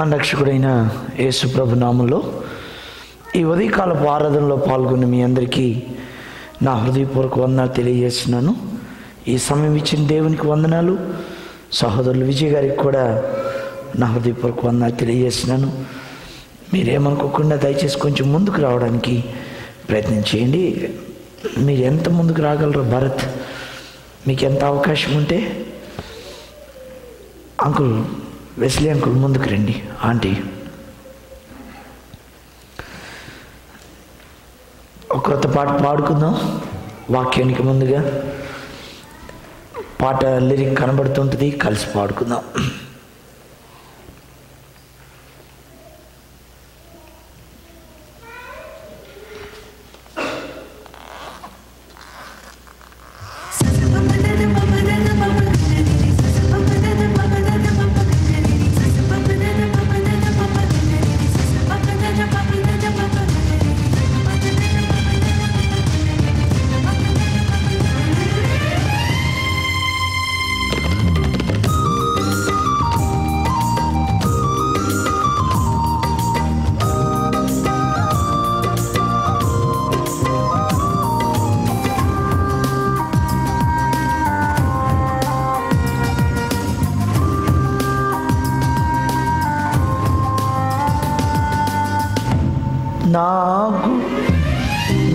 మన రక్షకుడైన యేసు ప్రభు నామంలో ఈ ఉదయకాలపు ఆరాధనలో పాల్గొన్న మీ అందరికీ నా హృదయపూర్వక వందనాలు తెలియజేస్తున్నాను. ఈ సమయం ఇచ్చిన దేవునికి వందనాలు. సహోదరులు విజయ్ గారికి కూడా నా హృదయపూర్వక వందనాలు తెలియజేస్తున్నాను. మీరేమనుకోకుండా దయచేసి కొంచెం ముందుకు రావడానికి ప్రయత్నం చేయండి. మీరు ఎంత ముందుకు రాగలరో భరత్, మీకు ఎంత అవకాశం ఉంటే. అంకుల్ వెస్లీ అంకుల్ ముందుకు రండి. ఆంటీ ఒక కొత్త పాట పాడుకుందాం. వాక్యానికి ముందుగా పాట లిరిక్ కనబడుతుంటుంది, కలిసి పాడుకుందాం.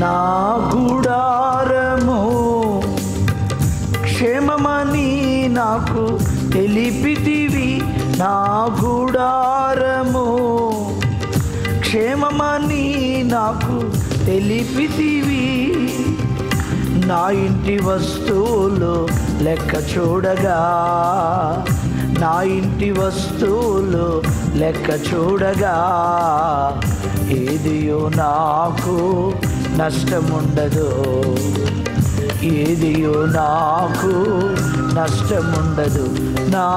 నా గుడారము క్షేమమని నాకు తెలిపితివి. నా గుడారము క్షేమమని నాకు తెలిపితివి. నా ఇంటి వస్తువులు లెక్క చూడగా, నా ఇంటి వస్తువులు లెక్క చూడగా ఏదియో నాకు నష్టముండదు, ఏదియో నాకు నష్టముండదు. నా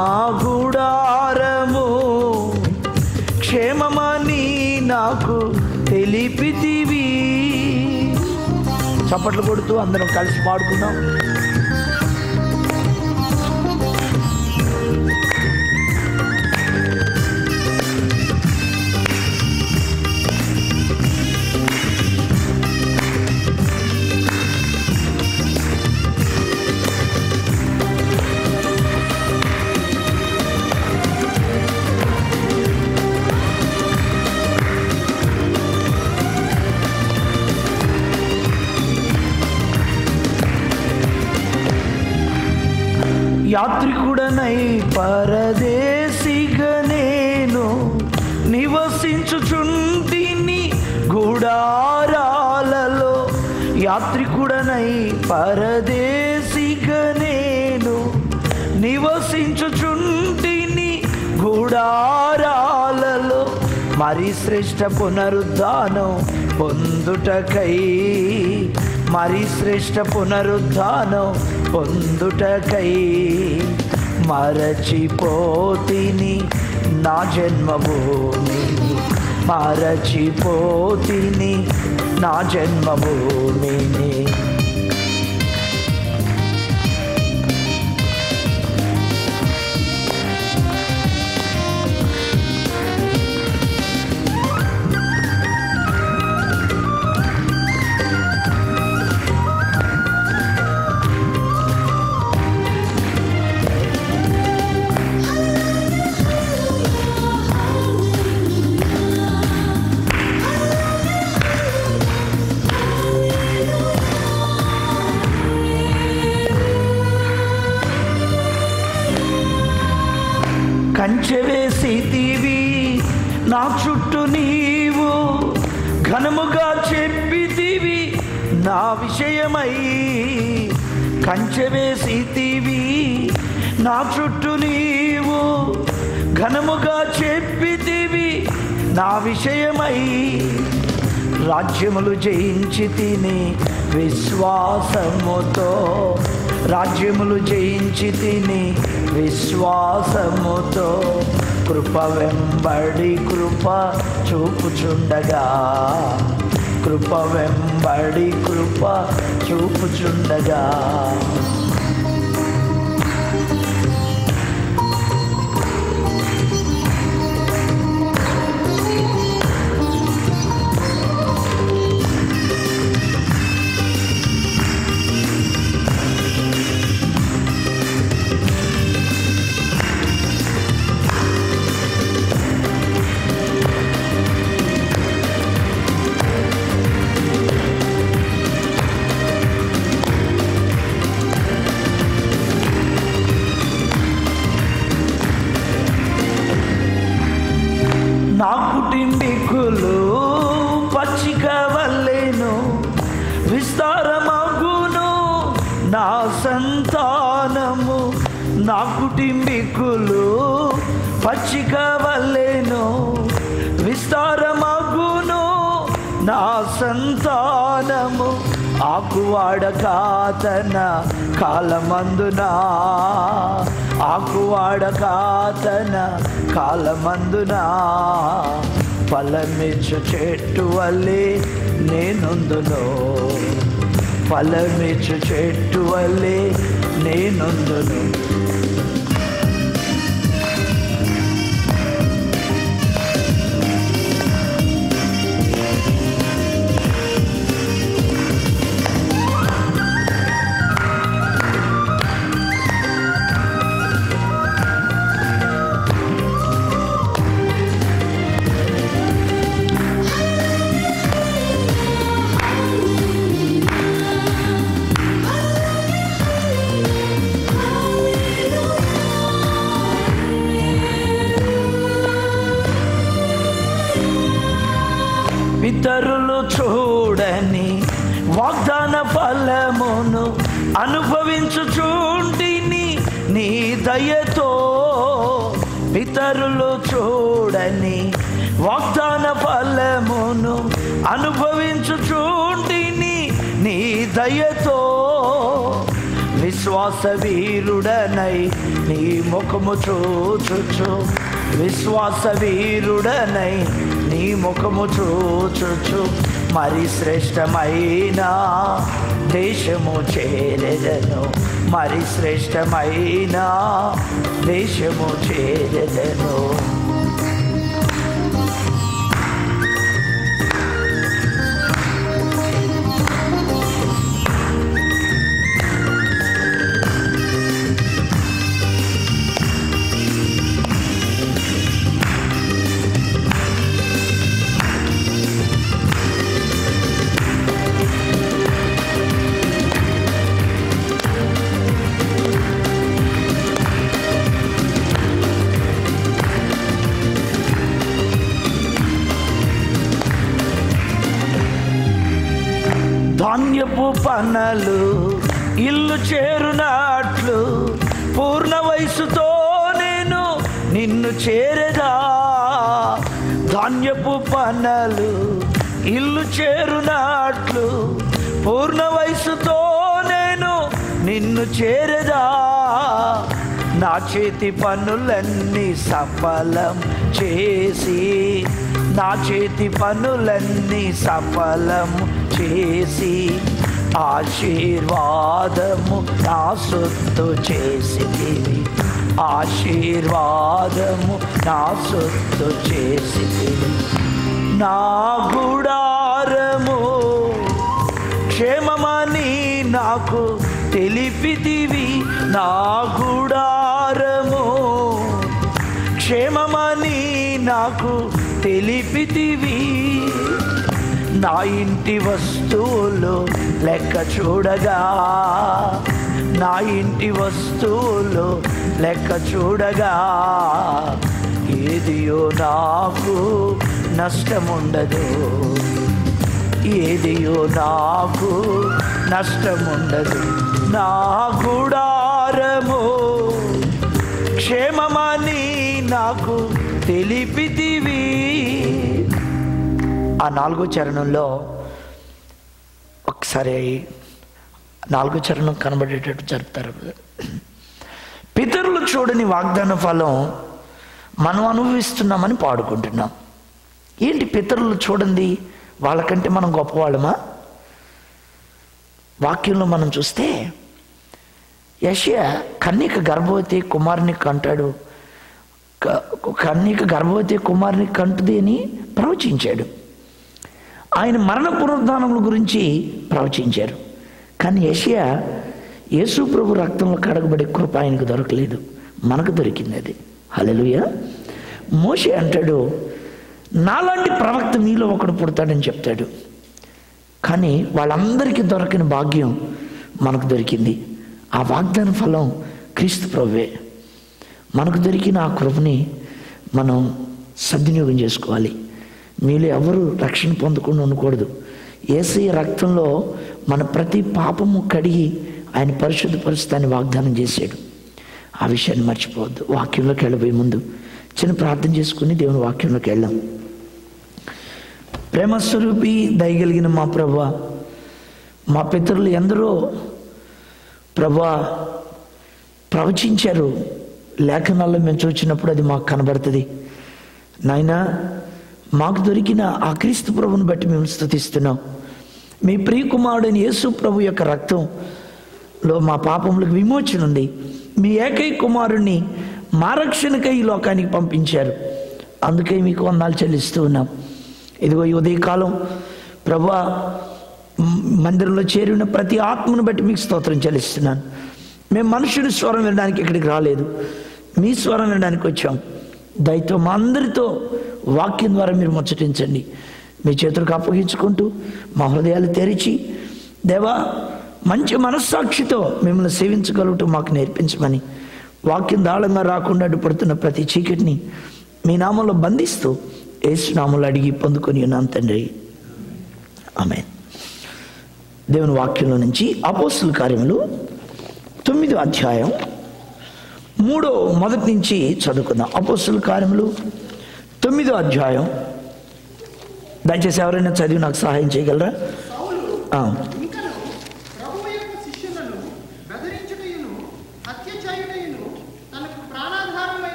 గుడారము క్షేమమని నాకు తెలిపితివి. చప్పట్లు కొడుతూ అందరం కలిసి పాడుకుందాం. యాత్రికుడనై పరదేశిగా నేను నివసించుచుంటిని గుడారాలలో. యాత్రికుడనై పరదేశిగా నేను నివసించుచుంటిని గుడారాలలో. మరి శ్రేష్ఠ పునరుద్ధానం పొందుటకై, మరి శ్రేష్ఠ పునరుద్ధానం పొందుటకై మరచిపోతిని నా జన్మభూమిని, మరచిపోతిని నా జన్మభూమిని. కంచె వేసితివి నా చుట్టూ, నీవు ఘనముగా చెప్పితివి నా విషయమై. కంచె వేసితివి నా చుట్టూ, నీవు ఘనముగా చెప్పితివి నా విషయమై. రాజ్యములు జయించి తిని విశ్వాసముతో, రాజ్యములు జయించి తిని విశ్వాసముతో. కృప వెంబడి కృప చూపుచుండగా, కృప వెంబడి కృప చూపుచుండగా విస్తారమగును నా సంతానము, నా కుటుంబీకులు పచ్చిక వలెను. విస్తారమగును నా సంతానము, ఆకువాడక తన కాలమందునా, ఆకువాడక తన కాలమందునా. ఫలమిచ్చు చెట్టు వలె నేనుందును, ఫలమిచ్చు చెట్టు వలె నేనుందును. పితరులు చూడని వాగ్దాన ఫలమును అనుభవించుచుంటిని నీ దయతో. పితరులు చూడని వాగ్దాన ఫలమును అనుభవించుచుంటిని నీ దయతో. విశ్వాస వీరుడనై నీ ముఖము చూచుచు, విశ్వాస వీరుడనై నీ ముఖము చూచుచు, మరి శ్రేష్టమైన దేశము చేరెదను, మరి శ్రేష్టమైన దేశము చేరెదను. ధాన్యపు పనలు ఇల్లు చేరునట్లు, పూర్ణ వయసుతో నేను నిన్ను చేరదా. ధాన్యపు పనలు ఇల్లు చేరునట్లు, పూర్ణ వయసుతో నేను నిన్ను చేరదా. నా చేతి పనులన్నీ సఫలం చేసి, నా చేతి పనులన్నీ సఫలం చేసి, ఆశీర్వాదము నా సొత్తు చేసితివి, ఆశీర్వాదము నా సొత్తు చేసితివి. నా గుడారము క్షేమమని నాకు తెలిపితివి, నా గుడారము క్షేమమని నాకు తెలిపితివి. నా ఇంటి వస్తువులు లెక్క చూడగా, నా ఇంటి వస్తువులు లెక్క చూడగా, ఏదియో నాకు నష్టముండదు, ఏదియో నాకు నష్టముండదు. నా గుడారము క్షేమమని నాకు తెలిపితివి. ఆ 4వ చరణంలో ఒకసారి 4వ చరణం కనబడేటట్టు జరుపుతారు. పితరులు చూడని వాగ్దాన ఫలం మనం అనుభవిస్తున్నామని పాడుకుంటున్నాం. ఏంటి పితరులు చూడండి, వాళ్ళకంటే మనం గొప్పవాళ్ళమా? వాక్యంలో మనం చూస్తే యెషయా కన్యక గర్భవతి కుమారుని కంటాడు, కన్యక గర్భవతి కుమారుని కంటుది అని ప్రవచించాడు. ఆయన మరణ పునరుద్ధానముల గురించి ప్రవచించారు. కానీ యెషయా యేసు ప్రభు రక్తంలో కడగబడే కృప ఆయనకు దొరకలేదు, మనకు దొరికింది అది. హల్లెలూయా. మోషే అంటాడు, నాలాంటి ప్రవక్త మీలో ఒకడు పుడతాడని చెప్తాడు. కానీ వాళ్ళందరికీ దొరకని భాగ్యం మనకు దొరికింది. ఆ వాగ్దాన ఫలం క్రీస్తు ప్రభువే. మనకు దొరికిన ఆ కృపని మనం సద్వినియోగం చేసుకోవాలి. మీలో ఎవరు రక్షణ పొందకుండా ఉండకూడదు. యేసయ్య రక్తంలో మన ప్రతి పాపము కడిగి ఆయన పరిశుద్ధపరుస్తాన్ని వాగ్దానం చేశాడు. ఆ విషయాన్ని మర్చిపోవద్దు. వాక్యంలోకి వెళ్ళబోయే ముందు చిన్న ప్రార్థన చేసుకుని దేవుని వాక్యంలోకి వెళ్దాం. ప్రేమస్వరూపి దయగలిగిన మా ప్రభువా, మా పితరులు ఎందరో ప్రభువా ప్రవచించారు. లేఖనాల్లో మేము చూసినప్పుడు అది మాకు కనబడుతుంది. నాయనా, మాకు దొరికిన ఆ క్రీస్తు ప్రభుని బట్టి మేము స్తుతిస్తున్నాం. మీ ప్రియకుమారుడైన యేసు ప్రభు యొక్క రక్తంలో మా పాపములకు విమోచన ఉంది. మీ ఏకైక కుమారుణ్ణి మా రక్షణకై ఈ లోకానికి పంపించారు. అందుకే మీకు వందనాలు చెల్లిస్తూ ఉన్నాం. ఇదిగో ఈ ఉదయకాలం ప్రభువా, మందిరంలో చేరిన ప్రతి ఆత్మను బట్టి మీకు స్తోత్రం చెల్లిస్తున్నాను. మేము మనుషుని స్వరం వినడానికి ఇక్కడికి రాలేదు, మీ స్వరం వినడానికి వచ్చాం. దయతో మా అందరితో వాక్యం ద్వారా మీరు ముచ్చటించండి. మీ చేతులకు అప్పగించుకుంటూ మా హృదయాలు తెరిచి దేవా, మంచి మనస్సాక్షితో మిమ్మల్ని సేవించగలుగుతూ మాకు నేర్పించమని, వాక్యం దాళంగా రాకుండా అడ్డుపడుతున్న ప్రతి చీకటిని మీ నామంలో బంధిస్తూ యేసు నామంలో అడిగి పొందుకొని ఉన్నాం తండ్రి, ఆమేన్. దేవుని వాక్యంలో నుంచి అపోస్తలుల కార్యములు 9వ అధ్యాయం 3వ నుంచి చదువుకుందాం. అపోస్తలుల కార్యములు 9వ అధ్యాయం. దయచేసి ఎవరైనా చదివి నాకు సహాయం చేయగలరా?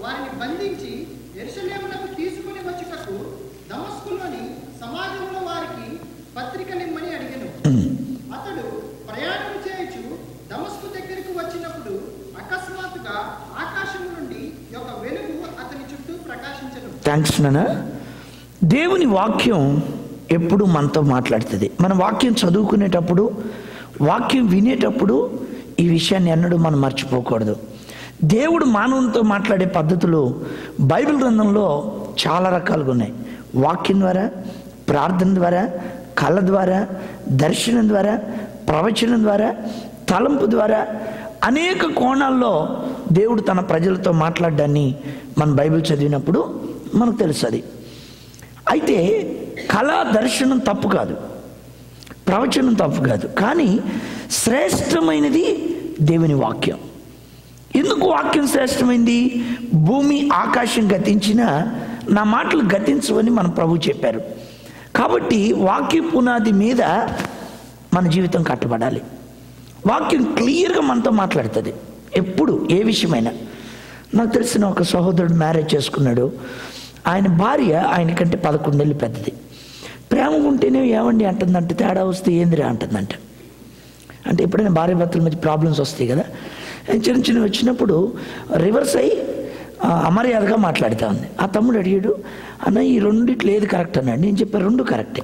వారిని బంధించి యెరూషలేమునకు తీసుకుని వచ్చుటకు దమస్కులోని సమాజంలో వారికి పత్రికలిమ్మని అడిగెను. అతడు ప్రయాణం చేయొచ్చు దమస్కు దగ్గరకు వచ్చినప్పుడు అకస్మాత్తుగా ఆకాశం నుండి ఒక వెలుగు అతని చుట్టూ ప్రకాశించెను. థ్యాంక్స్ నాన్న. దేవుని వాక్యం ఎప్పుడు మనతో మాట్లాడుతుంది. మన వాక్యం చదువుకునేటప్పుడు, వాక్యం వినేటప్పుడు ఈ విషయాన్ని ఎన్నడూ మనం మర్చిపోకూడదు. దేవుడు మానవునితో మాట్లాడే పద్ధతులు బైబిల్ గ్రంథంలో చాలా రకాలుగా ఉన్నాయి. వాక్యం ద్వారా, ప్రార్థన ద్వారా, కళ ద్వారా, దర్శనం ద్వారా, ప్రవచనం ద్వారా, తలంపు ద్వారా అనేక కోణాల్లో దేవుడు తన ప్రజలతో మాట్లాడడాన్ని మన బైబిల్ చదివినప్పుడు మనకు తెలుస్తుంది. అయితే కళ, దర్శనం తప్పు కాదు, ప్రవచనం తప్పు కాదు, కానీ శ్రేష్టమైనది దేవుని వాక్యం. ఎందుకు వాక్యం శ్రేష్టమైంది? భూమి ఆకాశం గతించినా నా మాటలు గతించవని మన ప్రభు చెప్పారు. కాబట్టి వాక్య పునాది మీద మన జీవితం కట్టబడాలి. వాక్యం క్లియర్గా మనతో మాట్లాడుతుంది ఎప్పుడు, ఏ విషయమైనా. నాకు తెలిసిన ఒక సహోదరుడు మ్యారేజ్ చేసుకున్నాడు. ఆయన భార్య ఆయనకంటే 11 ఏళ్ళు పెద్దది. ప్రేమ ఉంటేనే ఏమండి అంటుందంటే, తేడా వస్తే ఏందిరా అంటుందంట. అంటే ఎప్పుడైనా భార్య భర్తల మధ్య ప్రాబ్లమ్స్ వస్తాయి కదా, చిన్న చిన్నవి వచ్చినప్పుడు రివర్స్ అయ్యి అమర్యాదగా మాట్లాడుతూ ఉంది. ఆ తమ్ముడు అడిగాడు, అన్న ఈ రెండిట్లో ఏది కరెక్ట్ అన్నాడు. నేను చెప్పాను, రెండు కరెక్టే.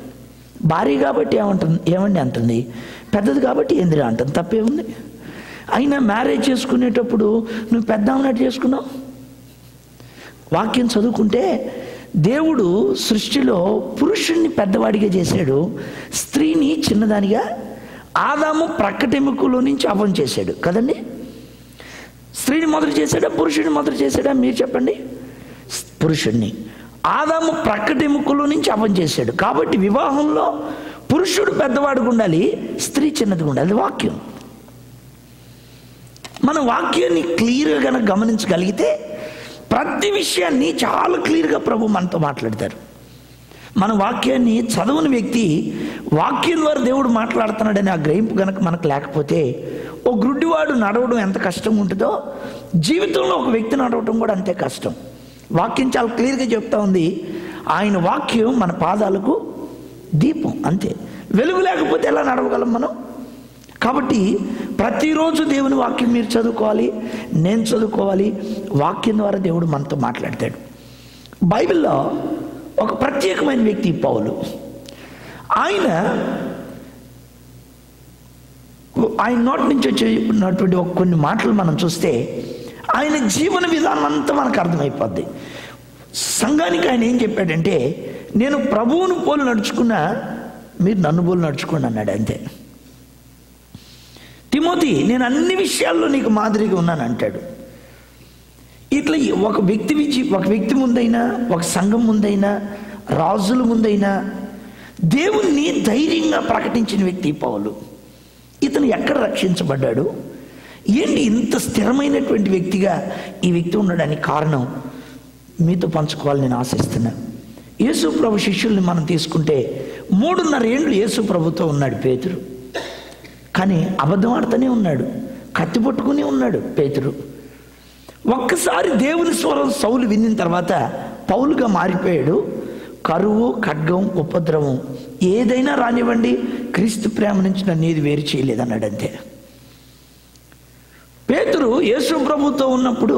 భార్య కాబట్టి ఏమండి అంటుంది, పెద్దది కాబట్టి ఏందిరా అంటుంది, తప్పేముంది? అయినా మ్యారేజ్ చేసుకునేటప్పుడు నువ్వు పెద్ద అన్నట్టు చేసుకున్నావు. వాక్యం చదువుకుంటే దేవుడు సృష్టిలో పురుషుణ్ణి పెద్దవాడిగా చేశాడు, స్త్రీని చిన్నదానిగా. ఆదాము ప్రక్కటెముకలో నుంచి అవం చేశాడు కదండి. స్త్రీని మొదలు చేశాడా, పురుషుడిని మొదలు చేశాడా? మీరు చెప్పండి. పురుషుడిని. ఆదాము ప్రక్కటెముకలో నుంచి అవం చేశాడు. కాబట్టి వివాహంలో పురుషుడు పెద్దవాడిగా ఉండాలి, స్త్రీ చిన్నదిగా ఉండాలి. అది వాక్యం. మన వాక్యాన్ని క్లియర్గా కనుక గమనించగలిగితే ప్రతి విషయాన్ని చాలా క్లియర్గా ప్రభు మనతో మాట్లాడతారు. మన వాక్యాన్ని చదవని వ్యక్తి వాక్యం ద్వారా దేవుడు మాట్లాడుతున్నాడని ఆ గ్రహింపు కనుక మనకు లేకపోతే, ఓ గ్రుడ్డివాడు నడవడం ఎంత కష్టం ఉంటుందో జీవితంలో ఒక వ్యక్తి నడవడం కూడా అంతే కష్టం. వాక్యం చాలా క్లియర్గా చెప్తా ఉంది, ఆయన వాక్యం మన పాదాలకు దీపం, అంతే. వెలుగు లేకపోతే ఎలా నడవగలం మనం? కాబట్టి ప్రతిరోజు దేవుని వాక్యం మీరు చదువుకోవాలి, నేను చదువుకోవాలి. వాక్యం ద్వారా దేవుడు మనతో మాట్లాడతాడు. బైబిల్లో ఒక ప్రత్యేకమైన వ్యక్తి పౌలు. ఆయన నోటి నుంచి వచ్చేటువంటి కొన్ని మాటలు మనం చూస్తే ఆయన జీవన విధానం అంతా మనకు అర్థమైపోద్ది. సంఘానికి ఆయన ఏం చెప్పాడంటే, నేను ప్రభువును పోలు నడుచుకున్నా, మీరు నన్ను పోలు నడుచుకోండి అన్నాడు, అంతే. తిమోతి, నేను అన్ని విషయాల్లో నీకు మాదిరిగా ఉన్నాను అంటాడు. ఇట్లా ఒక వ్యక్తి ముందైనా, ఒక సంఘం ముందైనా, రాజుల ముందైనా దేవుణ్ణి ధైర్యంగా ప్రకటించిన వ్యక్తి పౌలు. ఇతను ఎక్కడ రక్షించబడ్డాడు, ఏంటి ఇంత స్థిరమైనటువంటి వ్యక్తిగా ఈ వ్యక్తి ఉండడానికి కారణం మీతో పంచుకోవాలని నేను ఆశిస్తున్నాను. యేసు ప్రభు శిష్యుల్ని మనం తీసుకుంటే 3.5 ఏళ్ళు యేసు ప్రభుతో ఉన్నాడు పేతురు. కానీ అబద్ధం ఆడుతూనే ఉన్నాడు, కత్తి పట్టుకుని ఉన్నాడు పేతురు. ఒక్కసారి దేవుని స్వరం సౌలు విన్న తర్వాత పౌలుగా మారిపోయాడు. కరువు, ఖడ్గం, ఉపద్రవం ఏదైనా రానివ్వండి, క్రీస్తు ప్రేమ నుంచి నన్ను ఏది వేరు చేయలేదన్నాడు. అంతే. పేతురు యేసు ప్రభుతో ఉన్నప్పుడు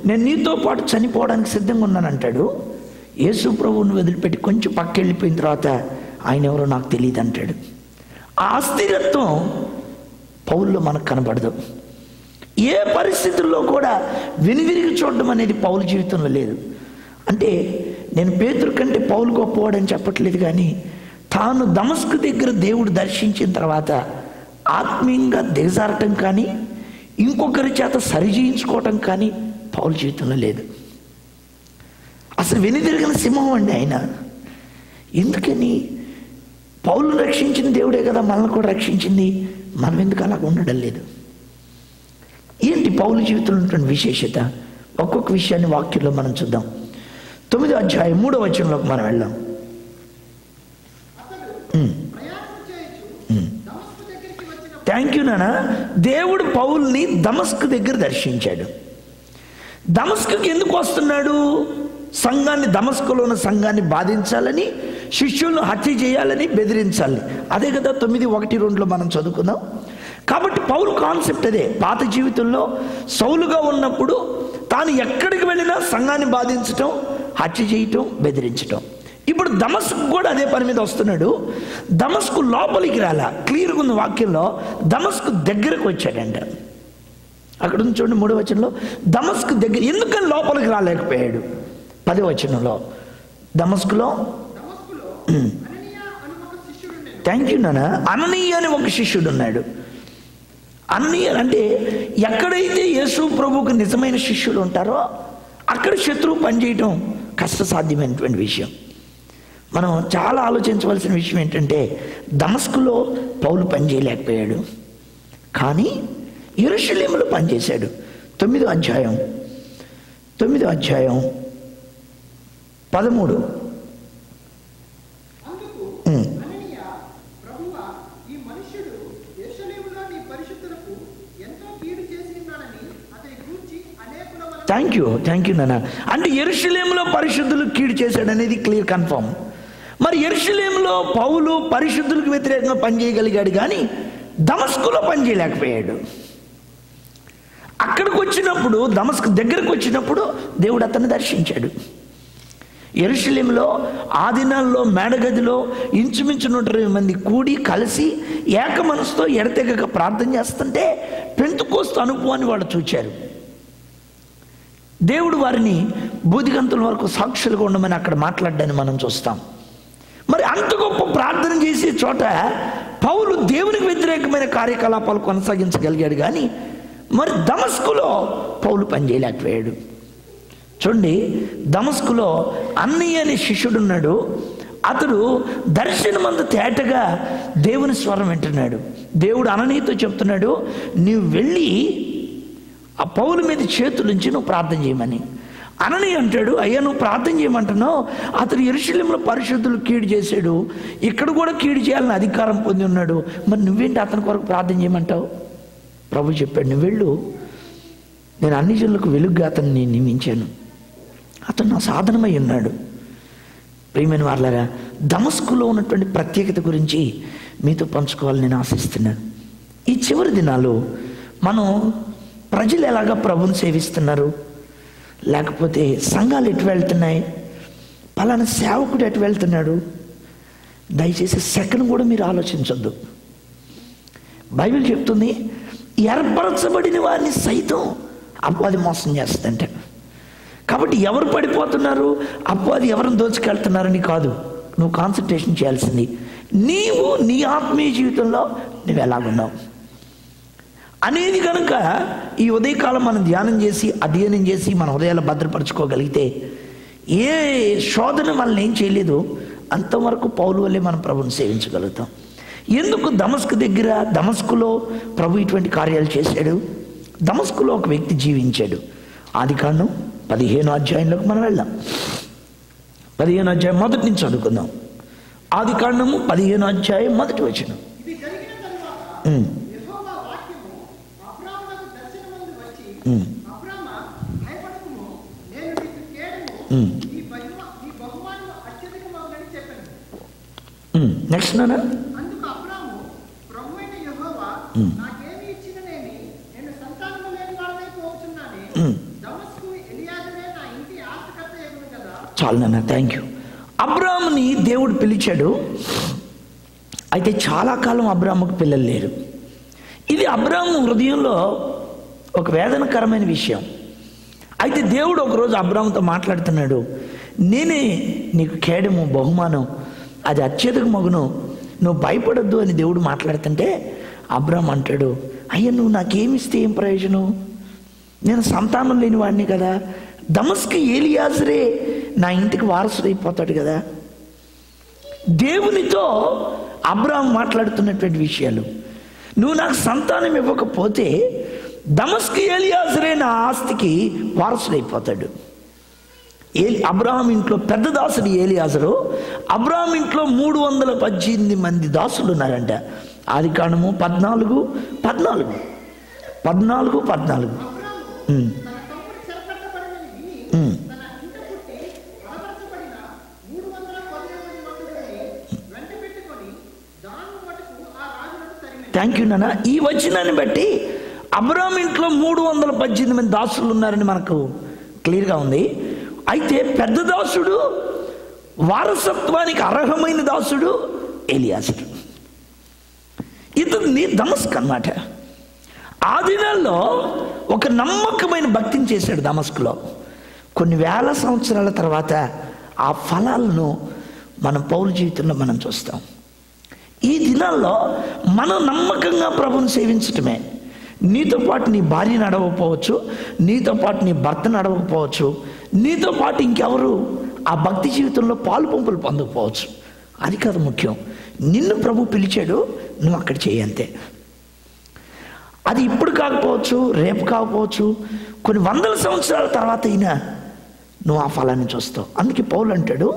నేను నీతో పాటు చనిపోవడానికి సిద్ధంగా ఉన్నానంటాడు. యేసు ప్రభువుని వదిలిపెట్టి కొంచెం పక్క వెళ్ళిపోయిన తర్వాత ఆయన ఎవరో నాకు తెలియదు అంటాడు. ఆ అస్థిరత్వం పౌల్లో మనకు కనబడదు. ఏ పరిస్థితుల్లో కూడా వెనుదిరిగి చూడడం అనేది పౌలు జీవితంలో లేదు. అంటే నేను పేతురు కంటే పౌలు గొప్పవాడని చెప్పట్లేదు, కానీ తాను దమస్కు దగ్గర దేవుడు దర్శించిన తర్వాత ఆత్మీయంగా దిగజారటం కానీ, ఇంకొకరి చేత సరిచేయించుకోవటం కానీ పౌలు జీవితంలో లేదు. అసలు వెనుదిరిగిన సింహం అండి ఆయన. ఎందుకని? పౌలు రక్షించిన దేవుడే కదా మనల్ని కూడా రక్షించింది. మనం ఎందుకు అలాగ ఉండడం లేదు? ఏంటి పౌలు జీవితంలో ఉన్నటువంటి విశేషత? ఒక్కొక్క విషయాన్ని వాక్యంలో మనం చూద్దాం. 9వ అధ్యాయం 3వ వచనంలోకి మనం వెళ్దాం. థ్యాంక్ యూ నాన్న. దేవుడు పౌల్ని దమస్కు దగ్గర దర్శించాడు. దమస్కుకి ఎందుకు వస్తున్నాడు? సంఘాన్ని, దమస్కులో ఉన్న సంఘాన్ని బాధించాలని, శిష్యులను హత్య చేయాలని, బెదిరించాలి. అదే కదా 9:1-2 మనం చదువుకుందాం. కాబట్టి పౌలు కాన్సెప్ట్ అదే. పాత జీవితంలో సౌలుగా ఉన్నప్పుడు తాను ఎక్కడికి వెళ్ళినా సంఘాన్ని బాధించటం, హత్య చేయటం, బెదిరించటం. ఇప్పుడు దమస్కు కూడా అదే పని మీద వస్తున్నాడు. దమస్కు లోపలికి రాలా, క్లియర్గా ఉన్న వాక్యంలో దమస్కు దగ్గరకు వచ్చాడంట. అక్కడ ఉంది చూడండి 3వ వచనంలో, దమస్కు దగ్గర. ఎందుకని లోపలికి రాలేకపోయాడు? 10వ వచనంలో దమస్కులో థ్యాంక్ యూ నాన్న, అననీయ అని ఒక శిష్యుడు ఉన్నాడు. అననీయ అంటే ఎక్కడైతే యేసు ప్రభువుకు నిజమైన శిష్యులు ఉంటారో అక్కడ శత్రువు పనిచేయటం కష్టసాధ్యమైనటువంటి విషయం. మనం చాలా ఆలోచించవలసిన విషయం ఏంటంటే, దమస్కులో పౌలు పనిచేయలేకపోయాడు, కానీ యెరూషలేములో పనిచేశాడు. 9వ అధ్యాయం 13. థ్యాంక్ యూ నాన్న. అంటే యెరూషలేములో పరిశుద్ధులు కీడు చేశాడు అనేది క్లియర్, కన్ఫర్మ్. మరి యెరూషలేములో పౌలు పరిశుద్ధులకు వ్యతిరేకంగా పనిచేయగలిగాడు, కానీ దమస్కులో పనిచేయలేకపోయాడు. అక్కడికి వచ్చినప్పుడు, దమస్కు దగ్గరకు వచ్చినప్పుడు దేవుడు అతన్ని దర్శించాడు. యెరూషలేములో ఆ దినాల్లో మేడగదిలో ఇంచుమించు 120 మంది కూడి కలిసి ఏక మనసుతో ఎడతెగక ప్రార్థన చేస్తుంటే పెంతెకోస్తు అనుభవాన్ని వాళ్ళు చూచారు. దేవుడు వారిని బూదిగంతుల వరకు సాక్షులుగా ఉండమని అక్కడ మాట్లాడ్డాన్ని మనం చూస్తాం. మరి అంత గొప్ప ప్రార్థన చేసే చోట పౌలు దేవునికి వ్యతిరేకమైన కార్యకలాపాలు కొనసాగించగలిగాడు, కానీ మరి దమస్కులో పౌలు పనిచేయలేకపోయాడు. చూడండి, దమస్కులో అన్నయ్య అనే శిష్యుడున్నాడు. అతడు దర్శనమందు తేటగా దేవుని స్వరం వింటున్నాడు. దేవుడు అననీయతో చెప్తున్నాడు, నీవు వెళ్ళి ఆ పౌలు మీద చేతులుంచి నువ్వు ప్రార్థన చేయమని. అననీయ అంటాడు, అయ్యా నువ్వు ప్రార్థన చేయమంటున్నావు, అతడు యెరూషలేములో పరిశుద్ధులు కీడు చేశాడు, ఇక్కడ కూడా కీడు చేయాలని అధికారం పొంది ఉన్నాడు, మరి నువ్వేంటి అతని కొరకు ప్రార్థన చేయమంటావు? ప్రభు చెప్పాడు, నువ్వు వెళ్ళు, నేను అన్ని జనులకు వెలుగుగా అతన్ని నియమించాను, అతను నా సాధనమై ఉన్నాడు. ప్రియమైన వారలారా, దమస్కులో ఉన్నటువంటి ప్రత్యేకత గురించి మీతో పంచుకోవాలని నేను ఆశిస్తున్నాను. ఈ చివరి దినాలు మనం ప్రజలు ఎలాగా ప్రభుని సేవిస్తున్నారు, లేకపోతే సంఘాలు ఎటు వెళ్తున్నాయి, పలానా సేవకుడు ఎటు వెళ్తున్నాడు, దయచేసి సెకండ్ కూడా మీరు ఆలోచించొద్దు. బైబిల్ చెప్తుంది, ఏర్పరచబడిన వారిని సైతం అపవాది మోసం చేస్తుందంట. కాబట్టి ఎవరు పడిపోతున్నారు, అపవాది ఎవరిని దోచుకెళ్తున్నారని కాదు నువ్వు కాన్సన్ట్రేషన్ చేయాల్సింది, నీవు నీ ఆత్మీయ జీవితంలో నువ్వు ఎలాగున్నావు. అనేది కనుక ఈ ఉదయకాలం మనం ధ్యానం చేసి అధ్యయనం చేసి మన హృదయాలు భద్రపరచుకోగలిగితే ఏ శోధన మనల్ని ఏం చేయలేదు, అంతవరకు పౌలు వల్లే మనం ప్రభుని సేవించగలుగుతాం. ఎందుకు దమస్కులో ప్రభు ఇటువంటి కార్యాలు చేశాడు? దమస్కులో ఒక వ్యక్తి జీవించాడు. ఆదికాండం 15వ అధ్యాయంలోకి మనం వెళ్దాం. 15వ అధ్యాయం మొదటి నుంచి చదువుకుందాం. ఆదికాండము 15వ అధ్యాయం మొదటి వచనం. ఇది జరిగిన తరువాత యెహోవా వాక్యము అబ్రామునకు దర్శనమందు వచ్చి, అబ్రామా, భయపడకుము, నేను నీకు కేడము, నీ బహుమానము అత్యధికమగునని చెప్పాను. నెక్స్ట్ నాన్న. అందుకు అబ్రాము, ప్రభువైన యెహోవా నాకేమి ఇచ్చిననేమి, నేను సంతానము లేని వాడనై పోతున్నానే, దమస్కు ఎలియాజరే నా ఇంటి ఆస్తికర్త ఎగును కదా. చాలు నాన్న, థ్యాంక్ యూ. అబ్రాముని దేవుడు పిలిచాడు. అయితే చాలా కాలం అబ్రాముకు పిల్లలు లేరు. ఇది అబ్రాము హృదయంలో ఒక వేదనకరమైన విషయం. అయితే దేవుడు ఒకరోజు అబ్రాముతో మాట్లాడుతున్నాడు. నేనే నీకు కేడము, బహుమానం, అది అత్యధిక మగును, నువ్వు భయపడొద్దు అని దేవుడు మాట్లాడుతుంటే అబ్రాము అంటాడు, అయ్యా నువ్వు నాకేమిస్తే ఏం ప్రయోజనం? నేను సంతానం లేని వాడిని కదా. దమస్కు ఏలియాజరే నా ఇంటికి వారసుడైపోతాడు కదా. దేవునితో అబ్రాము మాట్లాడుతున్నటువంటి విషయాలు. నువ్వు నాకు సంతానం ఇవ్వకపోతే దమస్కు ఏలియాజరే నా ఆస్తికి వారసుడైపోతాడు. అబ్రాహాం ఇంట్లో పెద్ద దాసుడు ఏలియాజరు. అబ్రాహాం ఇంట్లో 318 మంది దాసులు ఉన్నారంట. ఆదికాండము 14:14. థ్యాంక్ యూ నాన్న. ఈ వచనాన్ని బట్టి అబ్రాహాం ఇంట్లో 318 మంది దాసులు ఉన్నారని మనకు క్లియర్గా ఉంది. అయితే పెద్ద దాసుడు, వారసత్వానికి అర్హమైన దాసుడు ఎలియాజరు. ఇతన్ని దమస్క్ అన్నమాట. ఆ దినాల్లో ఒక నమ్మకమైన భక్తిని చేశాడు దమస్కులో. కొన్ని వేల సంవత్సరాల తర్వాత ఆ ఫలాలను మనం పౌలు జీవితంలో మనం చూస్తాం. ఈ దినాల్లో మనం నమ్మకంగా ప్రభుని సేవించటమే. నీతో పాటు నీ భార్య నడవకపోవచ్చు, నీతో పాటు నీ భర్త నడవకపోవచ్చు, నీతో పాటు ఇంకెవరు ఆ భక్తి జీవితంలో పాలు పంపులు పొందకపోవచ్చు. అది కాదు ముఖ్యం. నిన్ను ప్రభు పిలిచాడు, నువ్వు అక్కడ చేయంతే. అది ఇప్పుడు కాకపోవచ్చు, రేపు కాకపోవచ్చు, కొన్ని వందల సంవత్సరాల తర్వాత అయినా నువ్వు ఆ ఫలాన్ని చూస్తావు. అందుకే పౌలు అంటాడు,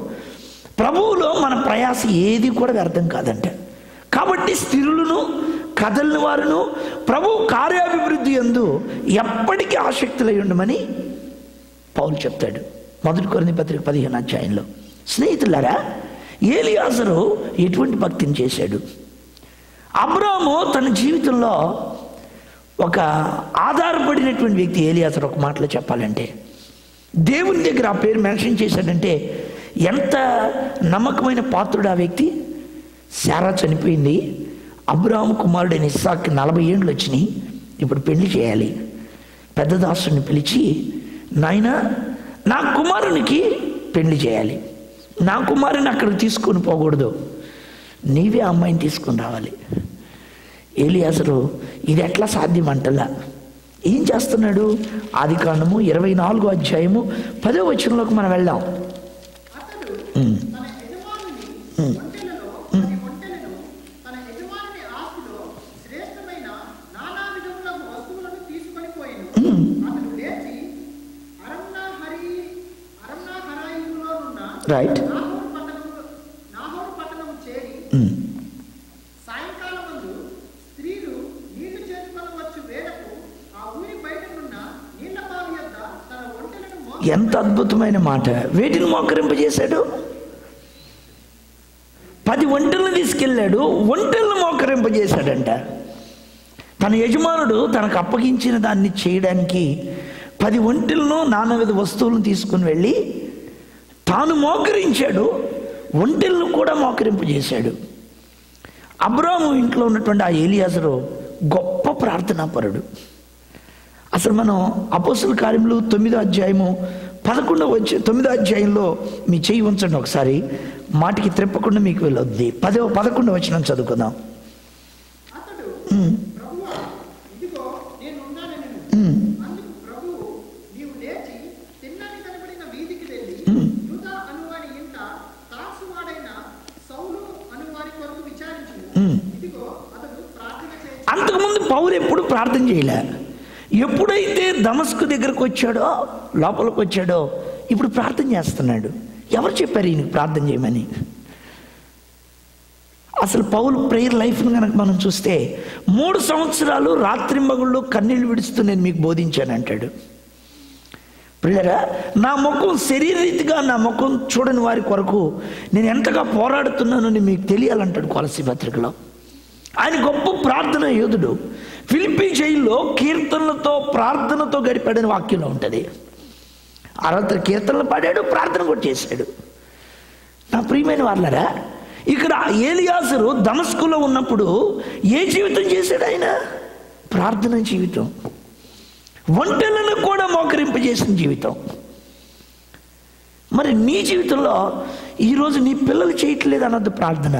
ప్రభువులో మన ప్రయాస ఏది కూడా వ్యర్థం కాదంట. కాబట్టి స్థిరులను కదలని వారును ప్రభు కార్యాభివృద్ధి యందు ఎప్పటికీ ఆసక్తులై ఉండమని పౌలు చెప్తాడు. 1 కొరింథీ పత్రిక 15వ అధ్యాయంలో. స్నేహితులారా, ఏలియాజరు ఎటువంటి భక్తిని చేశాడు? అబ్రాము తన జీవితంలో ఒక ఆధారపడినటువంటి వ్యక్తి ఏలియాజరు. ఒక మాటలో చెప్పాలంటే దేవుని దగ్గర ఆ పేరు మెన్షన్ చేశాడంటే ఎంత నమ్మకమైన పాత్రుడు ఆ వ్యక్తి. శారా చనిపోయింది. అబ్రాహాము కుమారుడైన ఇస్సాక్కి 40 ఏళ్ళు వచ్చినాయి. ఇప్పుడు పెళ్లి చేయాలి. పెద్ద దాసుని పిలిచి, నాయనా నా కుమారునికి పెళ్లి చేయాలి, నా కుమారుని అక్కడికి తీసుకొని పోకూడదు, నీవే అమ్మాయిని తీసుకొని రావాలి. ఏలియాజరు ఇది ఎట్లా సాధ్యం అంటలా. ఏం చేస్తున్నాడు? ఆదికాండము 24వ అధ్యాయము 10వ వచనంలోకి మనం వెళ్దాం. రైట్. ఎంత అద్భుతమైన మాట. వేటిని మోకరింపజేశాడు? 10 ఒంటెలను తీసుకెళ్ళాడు, ఒంటెలను మోకరింపజేశాడంట. తన యజమానుడు తనకు అప్పగించిన దాన్ని చేయడానికి 10 ఒంటెలను, నానావిధ వస్తువులను తీసుకుని వెళ్ళి తాను మోకరించాడు, ఒంటెలను కూడా మోకరింపజేశాడు. అబ్రాము ఇంట్లో ఉన్నటువంటి ఆ ఏలియాజరు గొప్ప ప్రార్థనాపరుడు. అసలు మనం అపోస్తుల కార్యములు 9వ అధ్యాయము 9వ అధ్యాయంలో మీ చెయ్యి ఉంచండి ఒకసారి. మాటికి త్రిప్పకుండా మీకు వెళ్ళొద్ది. 11వ వచనం చదువుకుందాం. పౌలు ఎప్పుడు ప్రార్థన చేయలే. ఎప్పుడైతే దమస్కు దగ్గరకు వచ్చాడో, లోపలికి వచ్చాడో, ఇప్పుడు ప్రార్థన చేస్తున్నాడు. ఎవరు చెప్పారు ఈయనకు ప్రార్థన చేయమని? అసలు పౌలు ప్రేయర్ లైఫ్ను కనుక మనం చూస్తే 3 సంవత్సరాలు రాత్రింబగుళ్ళు కన్నీళ్లు విడుస్తూ నేను మీకు బోధించాను అంటాడు. ప్రియరా, నా ముఖం శరీరరీతిగా నా ముఖం చూడని వారి కొరకు నేను ఎంతగా పోరాడుతున్నానని మీకు తెలియాలంటాడు కొలస్సీ పత్రికలో. ఆయన గొప్ప ప్రార్థన యోధుడు. ఫిలిప్పీ జైల్లో కీర్తనలతో ప్రార్థనతో గడిపాడని వాక్యంలో ఉంటుంది. అరవై కీర్తనలు పాడాడు, ప్రార్థన కూడా చేశాడు. నా ప్రియమైన వాళ్ళరా, ఇక్కడ ఏలియాజరు దమస్కులో ఉన్నప్పుడు ఏ జీవితం చేశాడు ఆయన? ప్రార్థన జీవితం. ఒంటెలను కూడా మోకరింపజేసిన జీవితం. మరి నీ జీవితంలో ఈరోజు నీ పిల్లలు చేయట్లేదు అన్నది ప్రార్థన.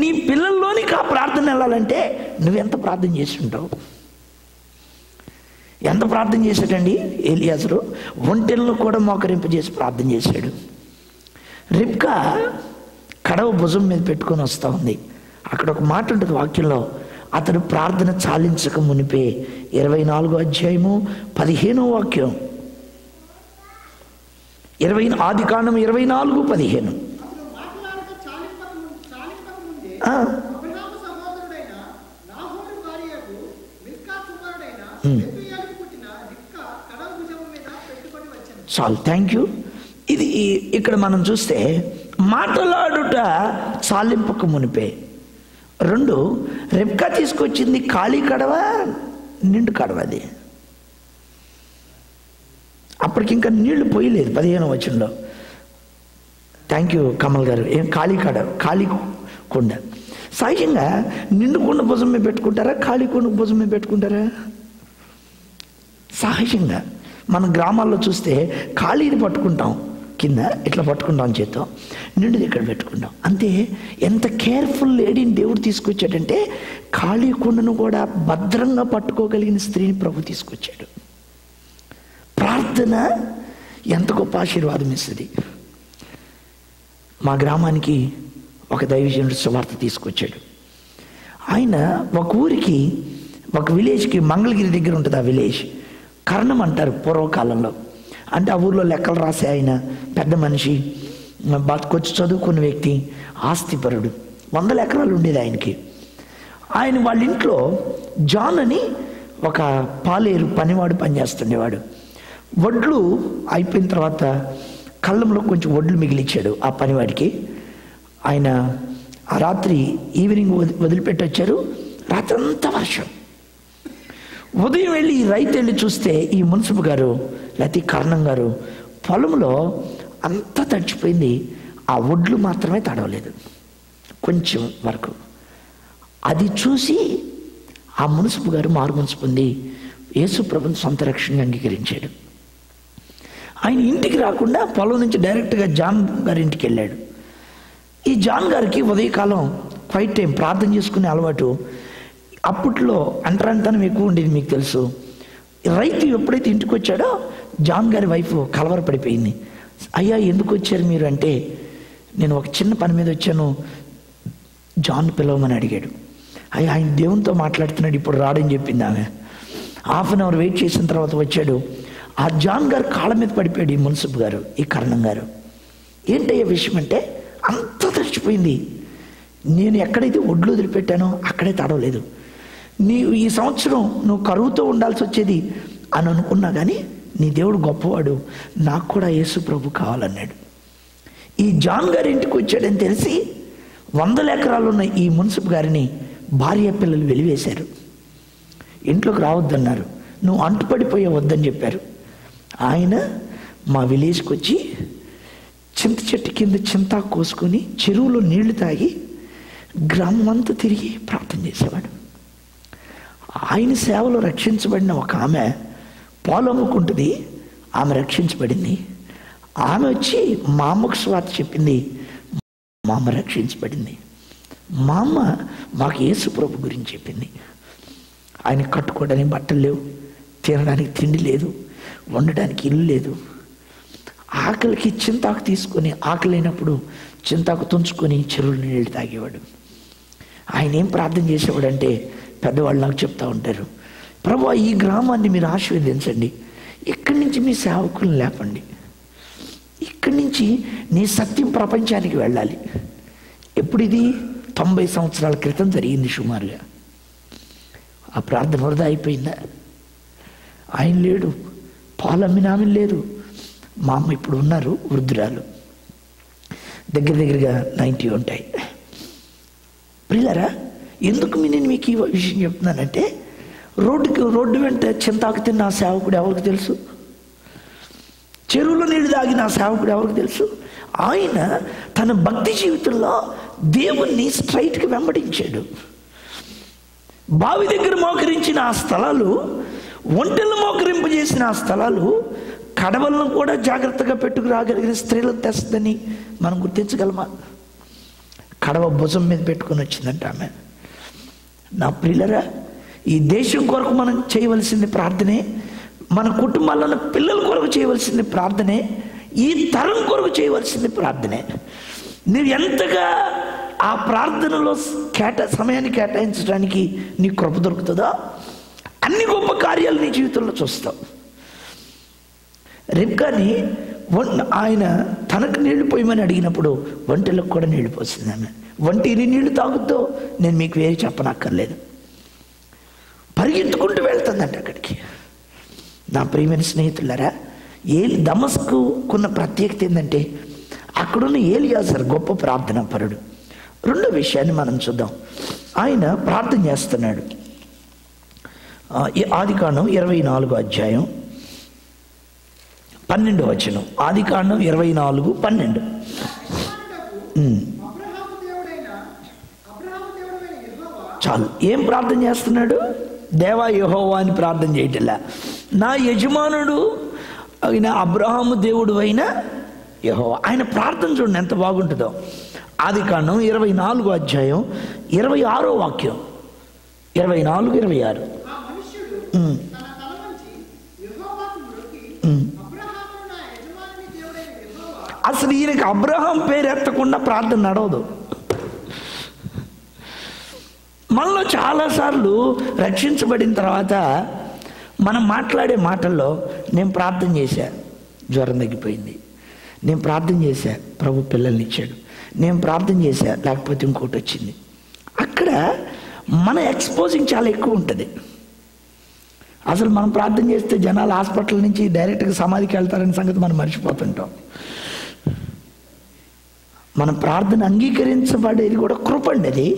నీ పిల్లల్లోనికి ఆ ప్రార్థన వెళ్ళాలంటే నువ్వెంత ప్రార్థన చేసి ఉంటావు? ఎంత ప్రార్థన చేశాడండి ఏలియాజరు? ఒంటెలను కూడా మోకరింపజేసి ప్రార్థన చేశాడు. రిబ్కా కడవ భుజం మీద పెట్టుకొని వస్తూ ఉంది. అక్కడ ఒక మాట ఉంటుంది వాక్యంలో, అతడు ప్రార్థన చాలించక మునిపే 24వ అధ్యాయము 15వ వాక్యం. ఆదికాండం 24:15. చాలు, థ్యాంక్ యూ. ఇది ఇక్కడ మనం చూస్తే మాటలాడుట చాలింపక మునిపే. 2, రెబ్కా తీసుకొచ్చింది ఖాళీ కడవ, నిండు కడవ. అది అప్పటికి ఇంకా నీళ్లు పోయలేదు 15వ వచనంలో. థ్యాంక్ యూ కమల్ గారు. ఏం ఖాళీ కడవ, ఖాళీ కుండ. సహజంగా నిండు కుండ భుజం మీద పెట్టుకుంటారా, ఖాళీ కుండ భుజం మీద పెట్టుకుంటారా? సహజంగా మన గ్రామాల్లో చూస్తే ఖాళీని పట్టుకుంటాం, కింద ఇట్లా పట్టుకుంటాం చేత్తో, నిండుది ఇక్కడ పెట్టుకుంటాం. అంతే. ఎంత కేర్ఫుల్ లేడీని దేవుడు తీసుకొచ్చాడంటే ఖాళీ కుండను కూడా భద్రంగా పట్టుకోగలిగిన స్త్రీని ప్రభు తీసుకొచ్చాడు. ప్రార్థన ఎంత గొప్ప ఆశీర్వాదం ఇస్తుంది. మా గ్రామానికి ఒక దైవజనుడు సువార్త తీసుకొచ్చాడు. ఆయన ఒక ఊరికి, ఒక విలేజ్కి, మంగళగిరి దగ్గర ఉంటుంది ఆ విలేజ్, కర్ణం అంటారు పూర్వకాలంలో. అంటే ఆ ఊర్లో లెక్కలు రాసే ఆయన పెద్ద మనిషి, కొంచెం చదువుకున్న వ్యక్తి, ఆస్తిపరుడు. 100 ఎకరాలు ఉండేది ఆయనకి. ఆయన వాళ్ళ ఇంట్లో జాన్ అని ఒక పాలేరు పనివాడు పనిచేస్తుండేవాడు. వడ్లు అయిపోయిన తర్వాత కళ్ళంలో కొంచెం వడ్లు మిగిలిచ్చాడు ఆ పనివాడికి. ఆయన ఆ రాత్రి ఈవినింగ్ వదిలిపెట్టి వచ్చారు. రాత్రి అంతా వర్షం. ఉదయం వెళ్ళి ఈ రైతు వెళ్ళి చూస్తే ఈ మున్సిపు గారు లేకపోతే కర్ణం గారు పొలంలో అంతా తడిచిపోయింది. ఆ వడ్లు మాత్రమే తడవలేదు కొంచెం వరకు. అది చూసి ఆ మున్సిపు గారు మారు మనసు పొంది యేసు ప్రభుని సొంత రక్షణగా అంగీకరించాడు. ఆయన ఇంటికి రాకుండా పొలం నుంచి డైరెక్ట్గా జాన్ గారి ఇంటికి వెళ్ళాడు. ఈ జాన్ గారికి ఉదయకాలం క్వైట్ టైం ప్రార్థన చేసుకునే అలవాటు. అప్పట్లో అంటరానితనం ఎక్కువ ఉండేది, మీకు తెలుసు. రైతు ఎప్పుడైతే ఇంటికి వచ్చాడో జాన్ గారి వైఫ్ కలవరపడిపోయింది. అయ్యా ఎందుకు వచ్చారు మీరు అంటే, నేను ఒక చిన్న పని మీద వచ్చాను, జాన్ పిలవమని అడిగాడు. అయ్యా ఆయన దేవునితో మాట్లాడుతున్నాడు, ఇప్పుడు రాడని చెప్పింది ఆమె. హాఫ్ అన్ అవర్ వెయిట్ చేసిన తర్వాత వచ్చాడు. ఆ జాన్ గారు కాళ్ళ మీద పడిపోయాడు. ఈ మున్సిపు గారు, ఈ కర్ణం గారు. ఏంటయ్యే విషయం అంటే, అంతా తడిచిపోయింది, నేను ఎక్కడైతే ఒడ్లు వదిలిపెట్టానో అక్కడే తడవలేదు, నీవు ఈ సంవత్సరం నువ్వు కరువుతో ఉండాల్సి వచ్చేది అని అనుకున్నా కానీ నీ దేవుడు గొప్పవాడు, నాకు కూడా యేసు ప్రభు కావాలన్నాడు. ఈ జాన్ గారి ఇంటికి వచ్చాడని తెలిసి 100 ఎకరాలు ఉన్న ఈ మున్సిపు గారిని భార్య పిల్లలు వెలివేశారు. ఇంట్లోకి రావద్దన్నారు, నువ్వు అంటుపడిపోయే వద్దని చెప్పారు. ఆయన మా విలేజ్కి వచ్చి చింత చెట్టు కింద చింత కోసుకొని చెరువులో నీళ్లు తాగి గ్రామం అంతా తిరిగి ప్రార్థన చేసేవాడు. ఆయన సేవలో రక్షించబడిన ఒక ఆమె పాలు అమ్ముకుంటుంది, ఆమె రక్షించబడింది. ఆమె వచ్చి మా అమ్మకు స్వార్థ చెప్పింది, మా అమ్మ రక్షించబడింది. మా అమ్మ మాకు యేసు ప్రభు గురించి చెప్పింది. ఆయన కట్టుకోవడానికి బట్టలు లేవు, తినడానికి తిండి లేదు, వండడానికి ఇల్లు లేదు. ఆకలికి చింతాకు తీసుకొని, ఆకలి అయినప్పుడు చింతాకు తుంచుకొని చెరువులు నీళ్ళు తాగేవాడు. ఆయన ఏం ప్రార్థన చేసేవాడంటే, పెద్దవాళ్ళు నాకు చెప్తూ ఉంటారు, ప్రభువా ఈ గ్రామాన్ని మీరు ఆశీర్వదించండి, ఇక్కడి నుంచి మీ సేవకులను లేపండి, ఇక్కడి నుంచి నీ సత్యం ప్రపంచానికి వెళ్ళాలి. ఎప్పుడు ఇది 90 సంవత్సరాల క్రితం జరిగింది సుమారుగా. ఆ ప్రార్థన వృధా అయిపోయిందా? ఆయన లేడు, పాలు అమ్మిన ఆమె లేదు. మా అమ్మ ఇప్పుడు ఉన్నారు, వృద్ధురాలు, దగ్గరగా 90 ఉంటాయి. ప్రియులారా, ఎందుకు నేను మీకు ఈ విషయం చెప్తున్నానంటే, రోడ్డు వెంట చింతాకు తిన్న ఆ సేవకుడు ఎవరికి తెలుసు? చెరువులో నీళ్ళు తాగిన ఆ సేవకుడు ఎవరికి తెలుసు? ఆయన తన భక్తి జీవితంలో దేవుణ్ణి స్ట్రైట్గా వెంబడించాడు. బావి దగ్గర మోకరించిన ఆ స్థలాలు, ఒంటెలు మోకరింపజేసిన ఆ స్థలాలు, కడవలను కూడా జాగ్రత్తగా పెట్టుకురాగలిగిన స్త్రీలను తెస్తుందని మనం గుర్తించగలమా? కడవ భుజం మీద పెట్టుకొని వచ్చిందంట ఆమె. నా ప్రియులరా, ఈ దేశం కొరకు మనం చేయవలసింది ప్రార్థనే, మన కుటుంబాలలో పిల్లల కొరకు చేయవలసింది ప్రార్థనే, ఈ తరం కొరకు చేయవలసింది ప్రార్థనే. నువ్వు ఎంతగా ఆ ప్రార్థనలో సమయాన్ని కేటాయించడానికి నీ కృప దొరుకుతుందో అన్ని గొప్ప కార్యాలు నీ జీవితంలో చూస్తావు. రెబ్కాని ఆయన తనకు నీళ్లు పోయమని అడిగినప్పుడు ఒంటెలకు కూడా నీళ్లు పోసింది ఆమె. ఒంటి ఎన్ని నీళ్లు తాగుద్దో నేను మీకు వేరే చెప్పనక్కర్లేదు, పరిగెత్తుకుంటూ వెళ్తుందంట అక్కడికి. నా ప్రియమైన స్నేహితులారా, దమస్కున్న ప్రత్యేకత ఏంటంటే, అక్కడున్న ఏలియాజరు గొప్ప ప్రార్థనా పరుడు. రెండో విషయాన్ని మనం చూద్దాం. ఆయన ప్రార్థన చేస్తున్నాడు. ఆదికాండం 24వ అధ్యాయం 12వ వచనం. ఆదికాండం 24:12. చాలు. ఏం ప్రార్థన చేస్తున్నాడు? దేవా యెహోవా అని ప్రార్థన చేయటంలా, నా యజమానుడు అయిన అబ్రహాము దేవుడు అయిన యెహోవా. ఆయన ప్రార్థన చూడండి ఎంత బాగుంటుందో. ఆదికాండం 24వ అధ్యాయం 26వ వాక్యం. 24-26. అసలు ఈయనకి అబ్రహాం పేరు ఎత్తకుండా ప్రార్థన నడవదు. మనలో చాలాసార్లు రక్షించబడిన తర్వాత మనం మాట్లాడే మాటల్లో, నేను ప్రార్థన చేశా జ్వరం తగ్గిపోయింది, నేను ప్రార్థన చేశా ప్రభు పిల్లల్ని ఇచ్చాడు, నేను ప్రార్థన చేశా లేకపోతే ఇంకోటి వచ్చింది. అక్కడ మన ఎక్స్పోజింగ్ చాలా ఎక్కువ ఉంటుంది. అసలు మనం ప్రార్థన చేస్తే జనాలు హాస్పిటల్ నుంచి డైరెక్ట్గా సమాధికి వెళ్తారనే సంగతి మనం మర్చిపోతుంటాం. మన ప్రార్థన అంగీకరించబడేది కూడా కృప అండి. అది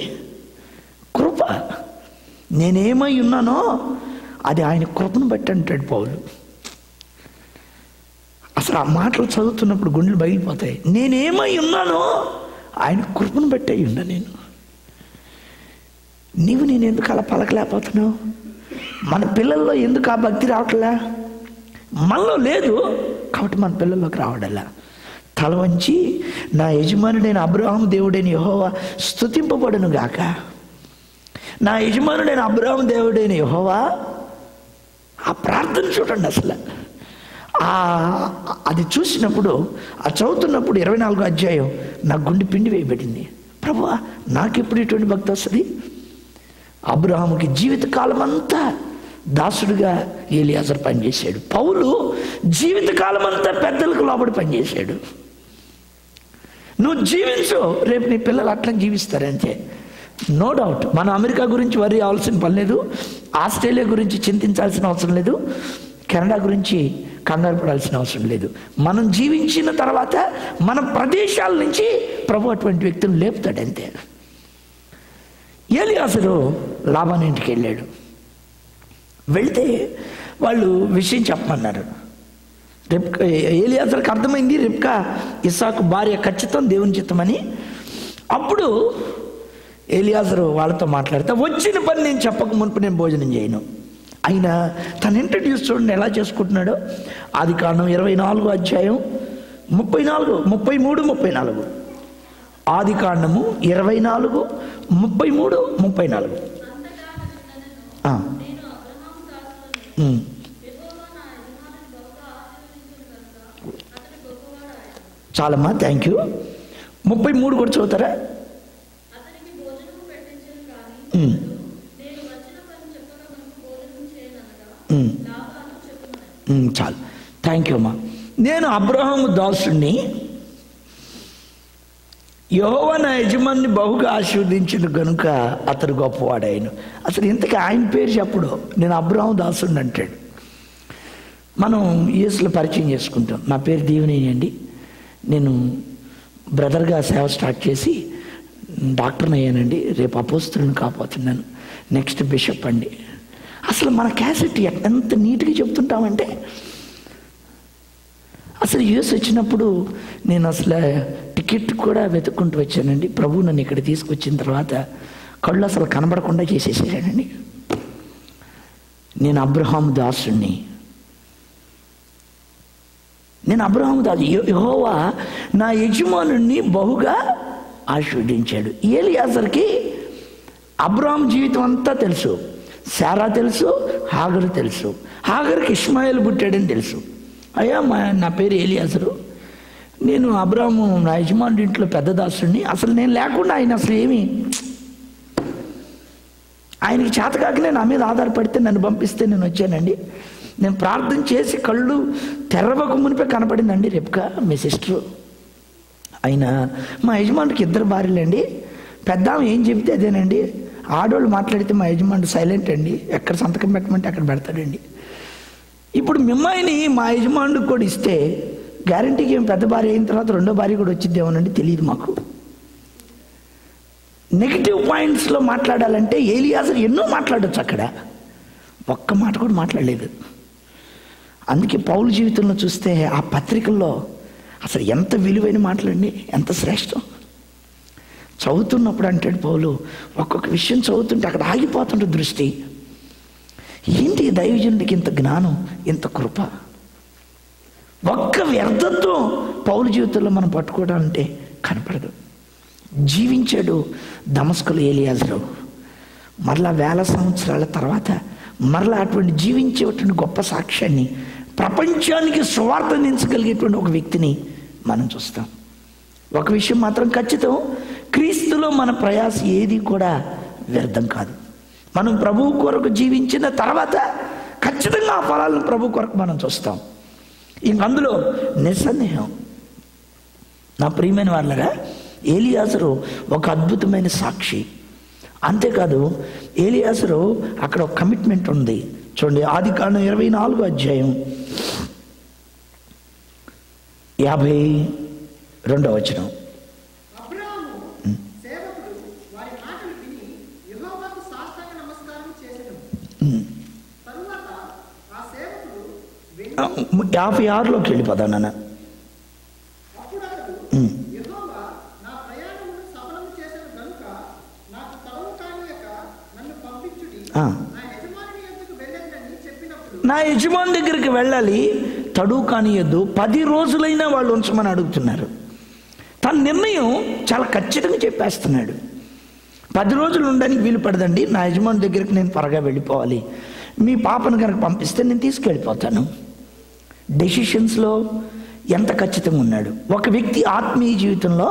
కృప. నేనేమై ఉన్నానో అది ఆయన కృపను బట్టి అంటాడు పౌలు. అసలు ఆ మాటలు చదువుతున్నప్పుడు గుండెలు బయలుపోతాయి. నేనేమై ఉన్నానో ఆయన కృపను బట్టి అయి ఉన్నా నేను. నేను ఎందుకు అలా పలకలేకపోతున్నావు? మన పిల్లల్లో ఎందుకు ఆ భక్తి రావట్లే? మనలో లేదు కాబట్టి మన పిల్లల్లోకి రావడలా. తల వంచి నా యజమానుడైన అబ్రహాము దేవుడైన యెహోవా స్తుతింపబడును గాక, నా యజమానుడైన అబ్రహాము దేవుడైన యెహోవా. ఆ ప్రార్థన చూడండి. అసలు అది చూసినప్పుడు, ఆ చదువుతున్నప్పుడు 24వ అధ్యాయం నా గుండె పిండి వేయబడింది. ప్రభువా, నాకెప్పుడు ఇటువంటి భక్తి వస్తుంది? అబ్రహాముకి జీవితకాలం అంతా దాసుడుగా ఏలియాజరు పనిచేశాడు. పౌలు జీవితకాలం అంతా పెద్దలకు లోబడి పనిచేశాడు. నువ్వు జీవించు, రేపు నీ పిల్లలు అట్లా జీవిస్తారంతే. No doubt. మనం అమెరికా గురించి వరి అవ్వాల్సిన పని లేదు, ఆస్ట్రేలియా గురించి చింతించాల్సిన అవసరం లేదు, కెనడా గురించి కంగారు పడాల్సిన అవసరం లేదు. మనం జీవించిన తర్వాత మన ప్రదేశాల నుంచి ప్రభు అటువంటి వ్యక్తులు లేపుతాడు అంతే. ఏలియాజరు లాబాను ఇంటికి వెళ్ళాడు. వెళితే వాళ్ళు విషయం చెప్పమన్నారు. ఏలియాజరుకు అర్థమైంది రిబ్కా ఇస్సాకు భార్య ఖచ్చితం దేవుని చిత్తమని. అప్పుడు ఏలియాజరు వాళ్ళతో మాట్లాడితే, వచ్చిన పని నేను చెప్పక మునుపు నేను భోజనం చేయను. అయినా తను ఇంట్రడ్యూస్ చూడండి ఎలా చేసుకుంటున్నాడో. ఆదికాండం 24వ అధ్యాయం 33, 34. ఆదికాండము 24, 33, 34. చాలమ్మా, థ్యాంక్ యూ. 33 కూడా చదువుతారా? చాలు, థ్యాంక్ యూ అమ్మా. నేను అబ్రహాము దాసుని, యెహోవా నా యజమాని బహుగా ఆశీర్వదించిన గనుక అతడు గొప్పవాడాయను. అసలు ఇంతకీ ఆయన పేరు చెప్పడు, నేను అబ్రహాము దాసుని అంటాడు. మనం యూఎస్లో పరిచయం చేసుకుంటాం. నా పేరు దీవెని అండి, నేను బ్రదర్గా సేవ స్టార్ట్ చేసి డాక్టర్ని అయ్యానండి, రేపు అపోస్తులను కాపోతున్నాను, నెక్స్ట్ బిషప్ అండి. అసలు మన క్యాసెట్ ఎంత నీట్గా చెప్తుంటామంటే, అసలు యూఎస్ వచ్చినప్పుడు నేను అసలు టికెట్ కూడా వెతుక్కుంటూ వచ్చానండి. ప్రభు నన్ను ఇక్కడ తీసుకొచ్చిన తర్వాత కళ్ళు అసలు కనబడకుండా చేసేసాడండి. నేను అబ్రహాము దాసుని, నేను అబ్రహాము దాసు. యెహోవా నా యజమానుణ్ణి బహుగా ఆశీర్వదించాడు. ఏలియాజర్కి అబ్రహాం జీవితం అంతా తెలుసు, శారా తెలుసు, హాగరు తెలుసు. హాగర్కి ఇష్మాయేల్ పుట్టాడని తెలుసు. అయ్యా నా పేరు ఏలియాజరు, నేను అబ్రహాము నా యజమానుడి ఇంట్లో పెద్ద దాసుడిని. అసలు నేను లేకుండా ఆయన అసలు ఏమి, ఆయనకి చేతకాకనే నా మీద ఆధారపడితే నన్ను పంపిస్తే నేను వచ్చానండి. నేను ప్రార్థన చేసి కళ్ళు తెరవక మునిపే కనపడిందండి రెబ్కా, మీ సిస్టరు. అయినా మా యజమానుడికి 2 భార్యలండి. పెద్ద ఆమె ఏం చెబితే అదేనండి. ఆడవాళ్ళు మాట్లాడితే మా యజమానుడు సైలెంట్ అండి, ఎక్కడ సంతకం పెట్టమంటే అక్కడ పెడతాడండి. ఇప్పుడు మిమ్మాయిని మా యజమానుడికి కూడా ఇస్తే గ్యారంటీకి ఏం పెద్ద భార్య అయిన తర్వాత 2వ భార్య కూడా వచ్చిద్దేమోనండి, తెలియదు మాకు. నెగిటివ్ పాయింట్స్లో మాట్లాడాలంటే ఏలియాజర్ ఎన్నో మాట్లాడవచ్చు, అక్కడ ఒక్క మాట కూడా మాట్లాడలేదు. అందుకే పౌలు జీవితంలో చూస్తే ఆ పత్రికల్లో అసలు ఎంత విలువైన మాటలండి, ఎంత శ్రేష్టం. చదువుతున్నప్పుడు అంటాడు పౌలు, ఒక్కొక్క విషయం చదువుతుంటే అక్కడ ఆగిపోతుంటే దృష్టి, ఏంటి దైవజనుడికి ఇంత జ్ఞానం, ఇంత కృప. ఒక్క వ్యర్థత్వం పౌలు జీవితంలో మనం పట్టుకోవడాలంటే కనపడదు. జీవించాడు దమస్కులో ఏలియాజరు. మరలా 1000 సంవత్సరాల తర్వాత మరలా అటువంటి జీవించేటువంటి గొప్ప సాక్ష్యాన్ని, ప్రపంచానికి సువార్త అందించగలిగేటువంటి ఒక వ్యక్తిని మనం చూస్తాం. ఒక విషయం మాత్రం ఖచ్చితం, క్రీస్తులో మన ప్రయాస ఏది కూడా వ్యర్థం కాదు. మనం ప్రభువు కొరకు జీవించిన తర్వాత ఖచ్చితంగా ఆ ఫలాలను ప్రభు కొరకు మనం చూస్తాం. ఇంక అందులో నిస్సందేహం. నా ప్రియమైన వాళ్ళగా ఏలియాజరు ఒక అద్భుతమైన సాక్షి. అంతేకాదు ఏలియాజరు అక్కడ ఒక కమిట్మెంట్ ఉంది. చూడండి, ఆదికాండం 24వ అధ్యాయం 52వ వచనం. అబ్రహాము సేవకుడు వారి మాటలు విని యెహోవాకు సాష్టాంగ నమస్కారం చేసెను. తరువాత ఆ సేవకుడు వెళ్ళి 56లోకి వెళ్ళిపోదాం నాన్న. అప్పుడు అతడు, యెహోవా నా ప్రయాణమును సఫలము చేసెను గనుక నాకు తడవు కానియక నన్ను పంపించుడి, నా యజమానుని యొద్దకు వెళ్ళెదనని చెప్పినప్పుడు, నా యజమాని దగ్గరికి వెళ్ళాలి, తడువు కానియద్దు, 10 రోజులైనా వాళ్ళు ఉంచమని అడుగుతున్నారు. తన నిర్ణయం చాలా ఖచ్చితంగా చెప్పేస్తున్నాడు. 10 రోజులు ఉండడానికి వీలు పడదండి, నా యజమాని దగ్గరికి నేను త్వరగా వెళ్ళిపోవాలి, మీ పాపను కనుక పంపిస్తే నేను తీసుకెళ్ళిపోతాను. డెసిషన్స్లో ఎంత ఖచ్చితంగా ఉన్నాడు. ఒక వ్యక్తి ఆత్మీయ జీవితంలో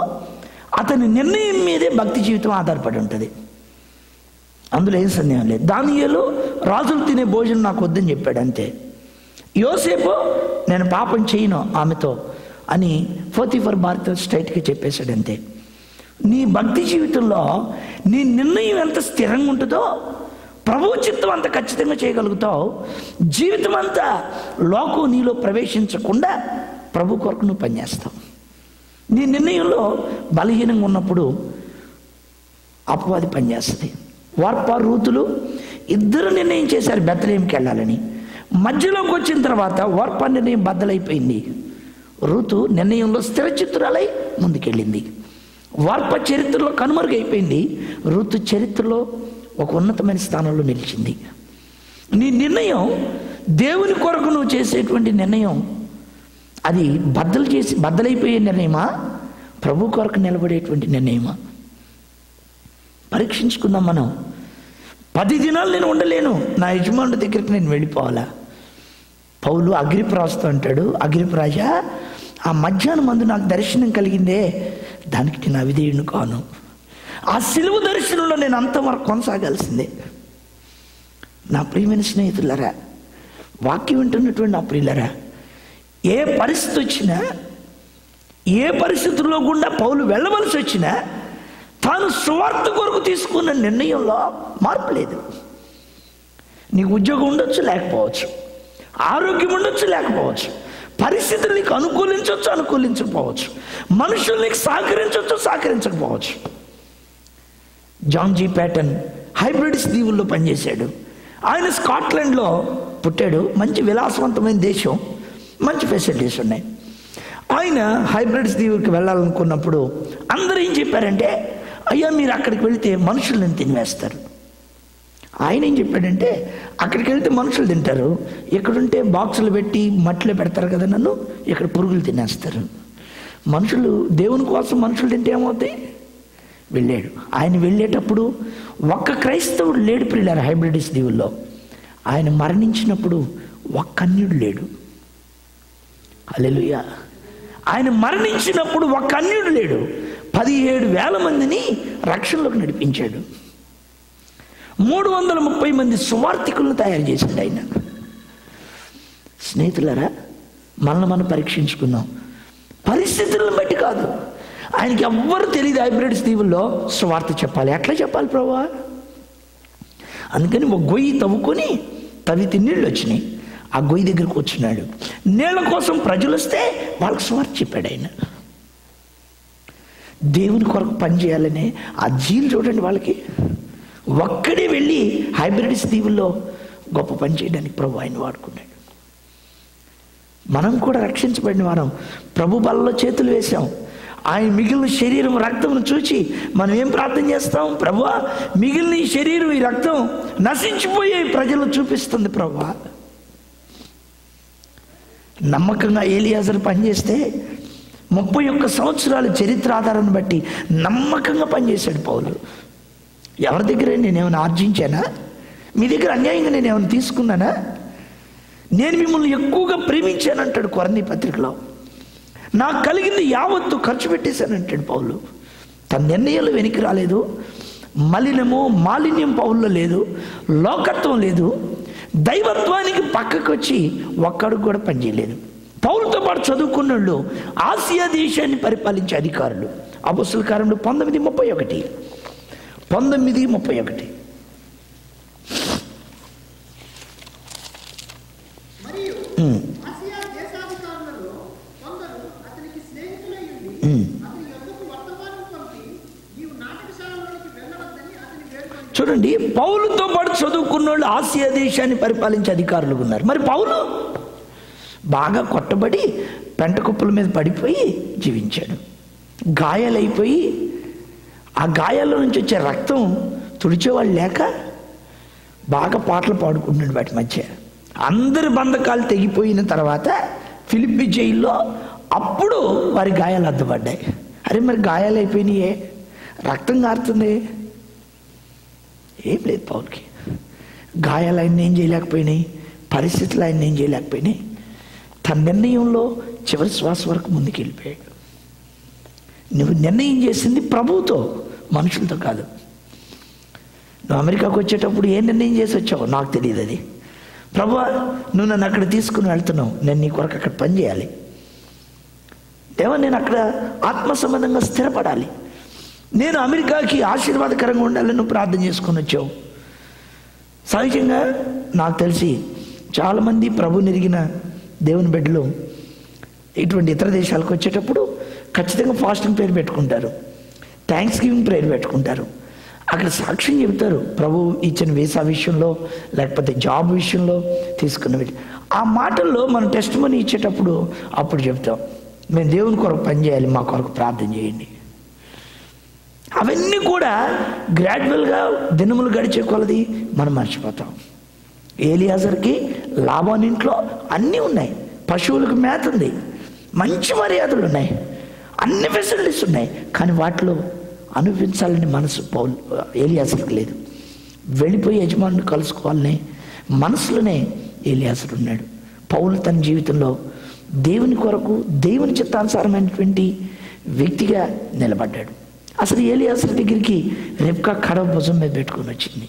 అతని నిర్ణయం మీదే భక్తి జీవితం ఆధారపడి ఉంటుంది, అందులో ఏం సందేహం లేదు. దానియేలు రాజులు తినే భోజనం నాకు వద్దని చెప్పాడు, అంతే. యోసేపు నేను పాపం చేయను ఆమెతో అని పోతీఫర్ భార్యతో స్ట్రైట్గా చెప్పేశాడు, అంతే. నీ భక్తి జీవితంలో నీ నిర్ణయం ఎంత స్థిరంగా ఉంటుందో ప్రభు చిత్తం అంత ఖచ్చితంగా చేయగలుగుతావు. జీవితం అంతా లోకం నీలో ప్రవేశించకుండా ప్రభు కొరకు నువ్వు పనిచేస్తావు. నీ నిర్ణయంలో బలహీనంగా ఉన్నప్పుడు అపవాది పనిచేస్తుంది. వార్పా రూతులు ఇద్దరు నిర్ణయం చేశారు బెత్లెహేంకి వెళ్ళాలని. మధ్యలోకి వచ్చిన తర్వాత వార్పా నిర్ణయం బద్దలైపోయింది. రూతు నిర్ణయంలో స్థిరచిత్తురాలై ముందుకెళ్ళింది. వార్ప చరిత్రలో కనుమరుగైపోయింది. రూతు చరిత్రలో ఒక ఉన్నతమైన స్థానంలో నిలిచింది. నీ నిర్ణయం దేవుని కొరకు నువ్వు చేసేటువంటి నిర్ణయం అది బద్దలైపోయే నిర్ణయమా, ప్రభు కొరకు నిలబడేటువంటి నిర్ణయమా? పరీక్షించుకుందాం మనం. 10 దినాలు నేను ఉండలేను, నా యజమానుడి దగ్గరికి నేను వెళ్ళిపోవాలా? పౌలు అగ్రిప్రాజుతో అంటాడు, అగ్రిప్రాజా, ఆ మధ్యాహ్నం మందు నాకు దర్శనం కలిగిందే, దానికి నేను అవిధేయుని కాను. ఆ సిలువ దర్శనంలో నేను అంతవరకు కొనసాగాల్సిందే. నా ప్రియమైన స్నేహితులారా, వాక్యం వింటున్నటువంటి నా ప్రియులరా, ఏ పరిస్థితి వచ్చినా, ఏ పరిస్థితుల్లో గుండా పౌలు వెళ్ళవలసి వచ్చినా తాను సువార్త కొరకు తీసుకున్న నిర్ణయంలో మార్పు లేదు. నీకు ఉద్యోగం ఉండొచ్చు, లేకపోవచ్చు, ఆరోగ్యం ఉండొచ్చు, లేకపోవచ్చు, పరిస్థితులు నీకు అనుకూలించవచ్చు, అనుకూలించకపోవచ్చు, మనుషులు నీకు సహకరించవచ్చు, సహకరించకపోవచ్చు. జాన్ జీ ప్యాటన్ హైబ్రిడ్స్ దీవుల్లో పనిచేశాడు. ఆయన స్కాట్లాండ్లో పుట్టాడు. మంచి విలాసవంతమైన దేశం, మంచి ఫెసిలిటీస్ ఉన్నాయి. ఆయన హైబ్రిడ్స్ దీవులకు వెళ్ళాలనుకున్నప్పుడు అందరూ ఏం చెప్పారంటే, అయ్యా మీరు అక్కడికి వెళితే మనుషులను తినివేస్తారు. ఆయన ఏం చెప్పాడంటే, అక్కడికి వెళ్తే మనుషులు తింటారు, ఇక్కడుంటే బాక్సులు పెట్టి మట్టిలో పెడతారు కదా నన్ను, ఇక్కడ పురుగులు తినేస్తారు. మనుషులు దేవుని కోసం మనుషులు తింటే ఏమవుతాయి? వెళ్ళాడు. ఆయన వెళ్ళేటప్పుడు ఒక్క క్రైస్తవుడు లేడు ప్రియులారా హైబ్రిడ్స్ దీవుల్లో. ఆయన మరణించినప్పుడు ఒక్క అన్యుడు లేడు. హల్లెలూయా. ఆయన మరణించినప్పుడు ఒక్క అన్యుడు లేడు. 17,000 మందిని రక్షణలోకి నడిపించాడు. 330 మంది సువార్థికులను తయారు చేశాడు ఆయన. స్నేహితులారా, మనల్ని మనం పరీక్షించుకుందాం. పరిస్థితులను బట్టి కాదు. ఆయనకి ఎవ్వరు తెలియదు హైబ్రిడ్స్ దీవుల్లో సువార్త చెప్పాలి. ఎట్లా చెప్పాలి ప్రభువా? అందుకని ఒక గొయ్యి తవ్వుకొని తవ్వితే నీళ్ళు వచ్చినాయి. ఆ గొయ్యి దగ్గరకు వచ్చినాడు. నీళ్ళ కోసం ప్రజలు వస్తే వాళ్ళకి సువార్త చెప్పాడు ఆయన. దేవుని కొరకు పనిచేయాలనే ఆ జీలు చూడండి వాళ్ళకి. ఒక్కడే వెళ్ళి హైబ్రిడ్స్ దీవుల్లో గొప్ప పని చేయడానికి ప్రభు ఆయన వాడుకున్నాడు. మనం కూడా రక్షించబడిన వారం ప్రభు బలలో చేతులు వేసాం. ఆయన మిగిలిన శరీరం రక్తమును చూచి మనం ఏం ప్రార్థన చేస్తాం? ప్రభువా, మిగిలిన ఈ శరీరం, ఈ రక్తం నశించిపోయే ప్రజలు చూపిస్తుంది ప్రభువా. నమ్మకంగా ఎలియాజరు పనిచేస్తే 31 సంవత్సరాల చరిత్ర ఆధారాన్ని బట్టి నమ్మకంగా పనిచేశాడు పౌలు. ఎవరి దగ్గర నేనేమైనా ఆర్జించానా? మీ దగ్గర అన్యాయంగా నేనేమైనా తీసుకున్నానా? నేను మిమ్మల్ని ఎక్కువగా ప్రేమించానంటాడు కొరింథీ పత్రికలో. నాకు కలిగింది యావత్తు ఖర్చు పెట్టేశానంటాడు పౌలు. తన నిర్ణయాలు వెనక్కి రాలేదు. మాలిన్యం పౌల్లో లేదు, లోకత్వం లేదు, దైవత్వానికి పక్కకు వచ్చి ఒక్కడికి కూడా పనిచేయలేదు. పౌలుతో పాటు చదువుకున్న వాళ్ళు ఆసియా దేశాన్ని పరిపాలించే అధికారులు. అపోస్తలుల కార్యములు 19:31. మరియు ఆసియా దేశాధికారులలో కొందరు అతనికి స్నేహితులై ఉండి అతని యొద్దకు వర్తమానం పంపి, నీవు నాటకశాలలోనికి వెళ్ళవద్దని అతని వేడుకొని. చూడండి, పౌలుతో పాటు చదువుకున్న వాళ్ళు ఆసియా దేశాన్ని పరిపాలించే అధికారులు ఉన్నారు. మరి పౌలు బాగా కొట్టబడి పెంట కుప్పల మీద పడిపోయి జీవించాడు. గాయాలైపోయి ఆ గాయాల నుంచి వచ్చే రక్తం తుడిచేవాళ్ళు లేక బాగా పాటలు పాడుకుంటున్నాడు వాటి మధ్య. అందరి బంధకాలు తెగిపోయిన తర్వాత ఫిలిప్పి జైల్లో అప్పుడు వారి గాయాలు అద్దపడ్డాయి. అరే మరి గాయాలు అయిపోయినాయే, రక్తం కారుతుంది, ఏం లేదు పౌలుకి. గాయాలు ఆయన ఏం చేయలేకపోయినాయి, పరిస్థితులు ఆయన ఏం చేయలేకపోయినాయి. తన నిర్ణయంలో చివరి శ్వాస వరకు ముందుకు వెళ్ళిపోయాడు. నువ్వు నిర్ణయం చేసింది ప్రభువుతో, మనుషులతో కాదు. నువ్వు అమెరికాకు వచ్చేటప్పుడు ఏ నిర్ణయం చేసి వచ్చావు నాకు తెలియదు. అది ప్రభువా, నువ్వు నన్ను అక్కడ తీసుకుని వెళ్తున్నావు, నేను నీ కొరకు అక్కడ పని చేయాలి, దేవా నేను అక్కడ ఆత్మ సంబంధంగా స్థిరపడాలి, నేను అమెరికాకి ఆశీర్వాదకరంగా ఉండాలని నువ్వు ప్రార్థన చేసుకొని వచ్చావు. సహజంగా నాకు తెలిసి చాలామంది ప్రభు నెరిగిన దేవుని బిడ్డలు ఇటువంటి ఇతర దేశాలకు వచ్చేటప్పుడు ఖచ్చితంగా ఫాస్టింగ్ ప్రేయర్ పెట్టుకుంటారు, థ్యాంక్స్ గివింగ్ ప్రేయర్ పెట్టుకుంటారు. అక్కడ సాక్ష్యం చెబుతారు ప్రభు ఇచ్చిన వీసా విషయంలో, లేకపోతే జాబ్ విషయంలో తీసుకున్నవి. ఆ మాటల్లో మనం టెస్ట్ మనీ ఇచ్చేటప్పుడు అప్పుడు చెప్తాం, మేము దేవుని కొరకు పని చేయాలి, మా కొరకు ప్రార్థన చేయండి. అవన్నీ కూడా గ్రాడ్యువల్గా దినములు గడిచే కొలది మనం మర్చిపోతాం. ఎలియాజర్కి లాబాను ఇంట్లో అన్నీ ఉన్నాయి, పశువులకు మేత ఉంది, మంచి మర్యాదలు ఉన్నాయి, అన్ని ఫెసిలిటీస్ ఉన్నాయి. కానీ వాటిలో అనుభవించాలని మనసు ఎలియాజర్కి లేదు. వెళ్ళిపోయి యజమానుని కలుసుకోవాలనే మనసులోనే ఎలియాజరు ఉన్నాడు. పౌలు తన జీవితంలో దేవుని కొరకు దేవుని చిత్తానుసారమైనటువంటి వ్యక్తిగా నిలబడ్డాడు. అసలు ఎలియాజరు దగ్గరికి రెబ్కా కడవ భుజం మీద పెట్టుకొని వచ్చింది.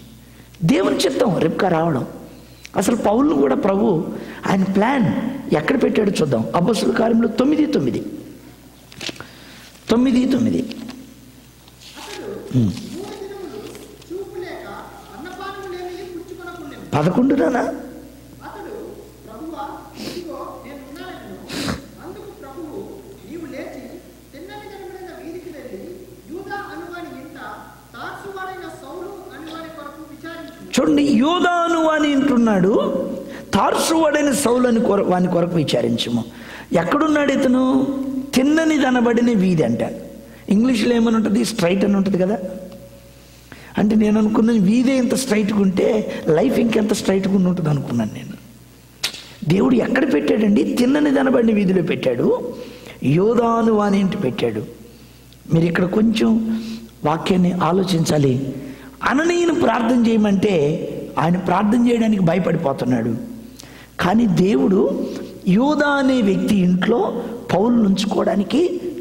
దేవుని చిత్తం రెబ్కా రావడం. అసలు పౌలును కూడా ప్రభు ఆయన ప్లాన్ ఎక్కడ పెట్టాడో చూద్దాం. అపోస్తలుల కార్యములు 9:9. అతడు 3 దినములు చూపు లేక అన్నపానములేమీ పుచ్చుకొనకుండెను. 11 అతడు, ప్రభువా, ఇదిగో నేనున్నానెను. అందుకు ప్రభువు, నీవు లేచి తిన్నని కనబడిన వీధికి వెళ్ళి యూదా అనువాని ఇంట తార్సువాడైన సౌలు అనువాని కొరకు విచారించుము. చూడండి, యూదాను అని అంటున్నాడు, తార్సువాడైన సౌలు అని వాని కొరకు విచారించము. ఎక్కడున్నాడు ఇతను? తిన్నని దనబడిన వీధి అంట. ఇంగ్లీష్లో ఏమని ఉంటుంది? స్ట్రైట్ అని ఉంటుంది కదా. అంటే నేను అనుకున్నాను వీధే ఇంత స్ట్రైట్గా ఉంటే లైఫ్ ఇంకెంత స్ట్రైట్గా ఉంటుంది అనుకున్నాను నేను. దేవుడు ఎక్కడ పెట్టాడండి? తిన్నని దనబడిన వీధిలో పెట్టాడు, యోధాను అని ఇంటి పెట్టాడు. మీరు ఇక్కడ కొంచెం వాక్యాన్ని ఆలోచించాలి. అననీయుని ప్రార్థన చేయమంటే ఆయన ప్రార్థన చేయడానికి భయపడిపోతున్నాడు. కానీ దేవుడు యోధా అనే వ్యక్తి ఇంట్లో పౌలు ఉంచుకోవడానికి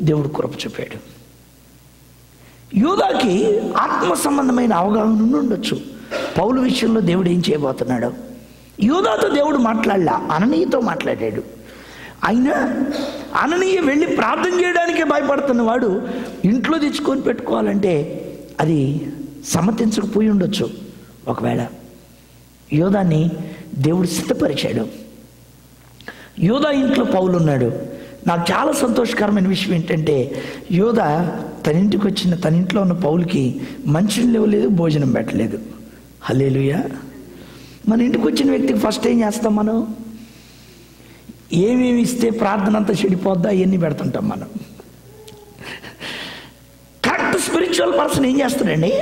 దేవుడు కృప చూపాడు. యోధాకి ఆత్మ సంబంధమైన అవగాహన ఉండొచ్చు పౌలు విషయంలో దేవుడు ఏం చేయబోతున్నాడు. యోధాతో దేవుడు మాట్లాడలా, అననీయతో మాట్లాడాడు. అయినా అననీయ వెళ్ళి ప్రార్థన చేయడానికే భయపడుతున్నవాడు ఇంట్లో తెచ్చుకొని పెట్టుకోవాలంటే అది సమ్మతించకపోయి ఉండొచ్చు. ఒకవేళ యోధాన్ని దేవుడు సిద్ధపరిచాడు. యోధా ఇంట్లో పౌలు ఉన్నాడు. నాకు చాలా సంతోషకరమైన విషయం ఏంటంటే యోధా తన ఇంట్లో ఉన్న పౌలుకి మంచినీళ్ళు ఇవ్వలేదు, భోజనం పెట్టలేదు. హల్లెలూయా. మన ఇంటికి వచ్చిన వ్యక్తికి ఫస్ట్ ఏం చేస్తాం మనం? ఏమేమి ఇస్తే ప్రార్థన అంతా చెడిపోద్దా అవన్నీ పెడుతుంటాం మనం. కరెక్ట్ స్పిరిచువల్ పర్సన్ ఏం చేస్తాడండి?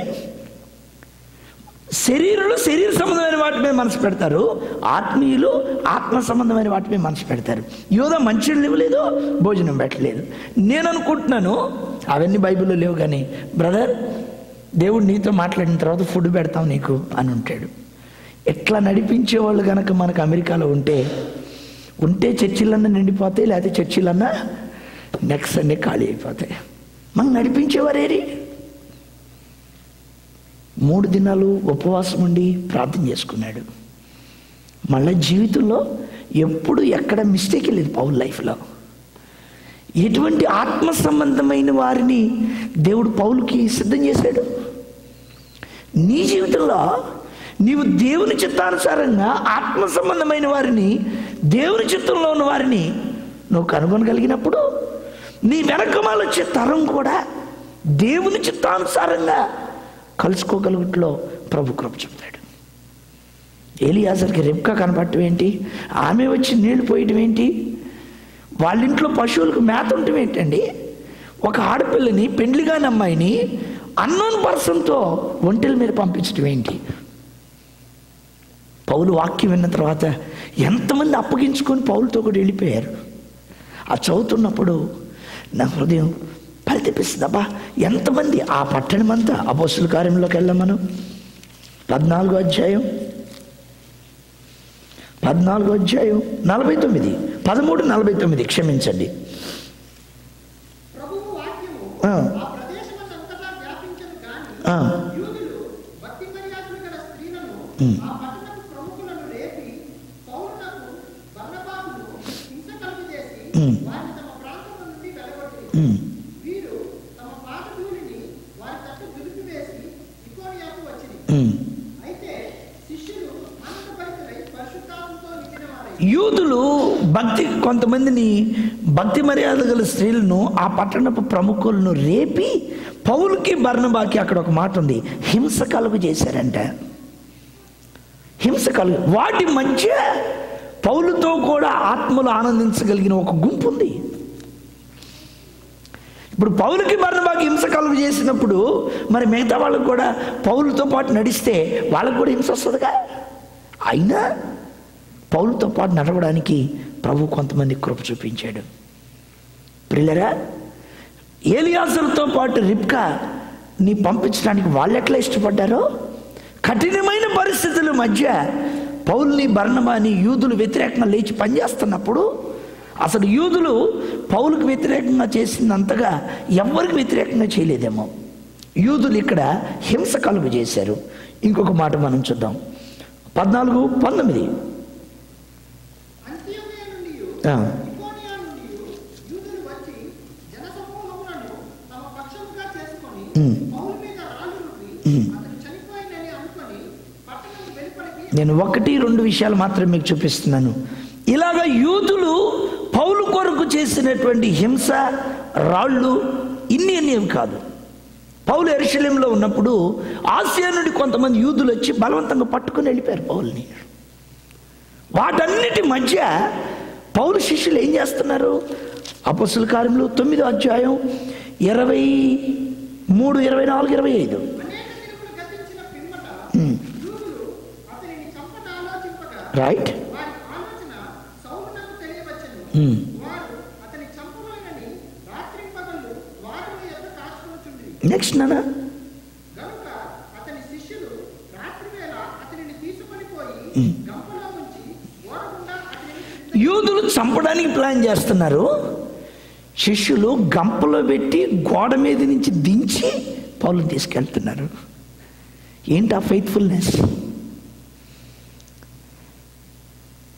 శరీరులు శరీర సంబంధమైన వాటి మీద మనసు పెడతారు, ఆత్మీయులు ఆత్మ సంబంధమైన వాటి మీద మనసు పెడతారు. యోధా మంచినీళ్ళు ఇవ్వలేదు, భోజనం పెట్టలేదు. నేను అనుకుంటున్నాను అవన్నీ బైబిల్లో లేవు, కానీ బ్రదర్ దేవుడు నీతో మాట్లాడిన తర్వాత ఫుడ్ పెడతాం నీకు అని ఉంటాడు. ఎట్లా నడిపించేవాళ్ళు కనుక మనకు అమెరికాలో ఉంటే చర్చిలన్నా నిండిపోతాయి, లేకపోతే చర్చిలన్నా నెక్స్ట్ సండే ఖాళీ అయిపోతాయి. మనం నడిపించేవారేరి 3 దినాలు ఉపవాసం ఉండి ప్రార్థన చేసుకున్నాడు. మళ్ళీ జీవితంలో ఎప్పుడు ఎక్కడ మిస్టేక్ లేదు పౌల్ లైఫ్లో. ఎటువంటి ఆత్మ సంబంధమైన వారిని దేవుడు పౌలుకి సిద్ధం చేశాడు. నీ జీవితంలో నీవు దేవుని చిత్తానుసారంగా ఆత్మ సంబంధమైన వారిని, దేవుని చిత్తంలో ఉన్న వారిని నువ్వు కనుగొనగలిగినప్పుడు నీ వెనకమాల వచ్చే తరం కూడా దేవుని చిత్తానుసారంగా కలుసుకోగలుగుట్లో ప్రభు కృప చెప్తాడు. ఎలియాజర్కి రెబ్కా కనపడటం ఏంటి? ఆమె వచ్చి నీళ్లు పోయటం ఏంటి? వాళ్ళ ఇంట్లో పశువులకు మేత ఉండటం ఏంటండి? ఒక ఆడపిల్లని, పెండ్లిగాని అమ్మాయిని అన్నోన్ పర్సన్తో ఒంటెల మీద పంపించడం ఏంటి? పౌలు వాక్యం విన్న తర్వాత ఎంతమంది అప్పగించుకొని పౌలుతో కూడా వెళ్ళిపోయారు. ఆ చదువుతున్నప్పుడు నా హృదయం పరితపిస్తుంది. అబ్బా ఎంతమంది ఆ పట్టణం అంతా. అపోస్తలుల కార్యంలోకి వెళ్ళాం మనం. 14వ అధ్యాయం 49, 13:49 క్షమించండి. ప్రభువు వాక్యము ఆ ప్రదేశమంతటా వ్యాపించెను గాని యూదులు భక్తి మర్యాదలు గల స్త్రీలను ఆ పట్టణపు ప్రముఖులను రేపి పౌలునకు బర్నబాకును హింస కలుగజేసి వారిని తమ ప్రాంతం నుండి వెళ్లగొట్టిరి. వీరు తమ పాత ధూళిని వారి తట్టు దులిపివేసి ఇకోనియాకు వచ్చిరి. అయితే శిష్యులు ఆనందభరితులై పరిశుద్ధాత్మతో నిండిన వారై యూదులు కొంతమందిని భక్తి మర్యాద గల స్త్రీలను, ఆ పట్టణపు ప్రముఖులను రేపి పౌలుకి బర్నబాకి, అక్కడ ఒక మాట ఉంది, హింస కలుగు చేశారంట. హింస కలుగు. వాటి మధ్య పౌలుతో కూడా ఆత్మలు ఆనందించగలిగిన ఒక గుంపు ఉంది. ఇప్పుడు పౌలుకి బర్నబాకి హింస కలుగు చేసినప్పుడు మరి మిగతా వాళ్ళకు కూడా పౌలుతో పాటు నడిస్తే వాళ్ళకు కూడా హింస వస్తుందిగా. అయినా పౌలుతో పాటు నడవడానికి ప్రభు కొంతమంది కృప చూపించాడు. ప్రియులరా, ఎలియాజరుతో పాటు రిబ్కా ని పంపించడానికి వాళ్ళు ఎట్లా ఇష్టపడ్డారో, కఠినమైన పరిస్థితుల మధ్య పౌలుని బర్నబాని యూదులు వ్యతిరేకంగా లేచి పనిచేస్తున్నప్పుడు, అసలు యూదులు పౌలుకు వ్యతిరేకంగా చేసినంతగా ఎవరికి వ్యతిరేకంగా చేయలేదేమో, యూదులు ఇక్కడ హింస కలుగు చేశారు. ఇంకొక మాట మనం చూద్దాం. 14:19. అంత్యోకయ నుండి ఇకోనియా నుండి యూదులు వచ్చి జనసమూహములను తమ పక్షముగా చేసుకొని పౌలు మీద రాళ్ళు రువ్వి అతను చనిపోయిందని అనుకొని పట్టణం వెలుపలికి. నేను 1-2 విషయాలు మాత్రం మీకు చూపిస్తున్నాను. ఇలాగ యూదులు పౌలు కొరకు చేసినటువంటి హింస, రాళ్ళు ఇన్ని కాదు. పౌలు యెరూషలేములో ఉన్నప్పుడు ఆసియా నుండి కొంతమంది యూదులు వచ్చి బలవంతంగా పట్టుకుని వెళ్ళిపోయారు పౌలుని. వాటన్నిటి మధ్య పౌలు శిష్యులు ఏం చేస్తున్నారు? అపొస్తలుల కార్యములు 9వ అధ్యాయం 23, 24, 25. అనేక దినములు గతించిన పిమ్మట యూదులు అతనిని చంపట ఆలోచింపగా రైట్. వారి ఆలోచన సౌలునకు తెలియవచ్చెను. వారు అతని చంపవలెనని రాత్రింపగళ్ళు వారి యొక్క కాచుకొనుచుండిరి. నెక్స్ట్ నాన్న, గనుక అతని శిష్యులు రాత్రివేళ అతనిని తీసుకొని పోయి గంపలో ఉంచి ఓడకుండా అతనిని యూదులు చంపడానికి ప్లాన్ చేస్తున్నారు. శిష్యులు గంపలో పెట్టి గోడ మీద నుంచి దించి పౌలుని తీసుకెళ్తున్నారు. ఏంటి ఆ ఫెయిత్ఫుల్నెస్?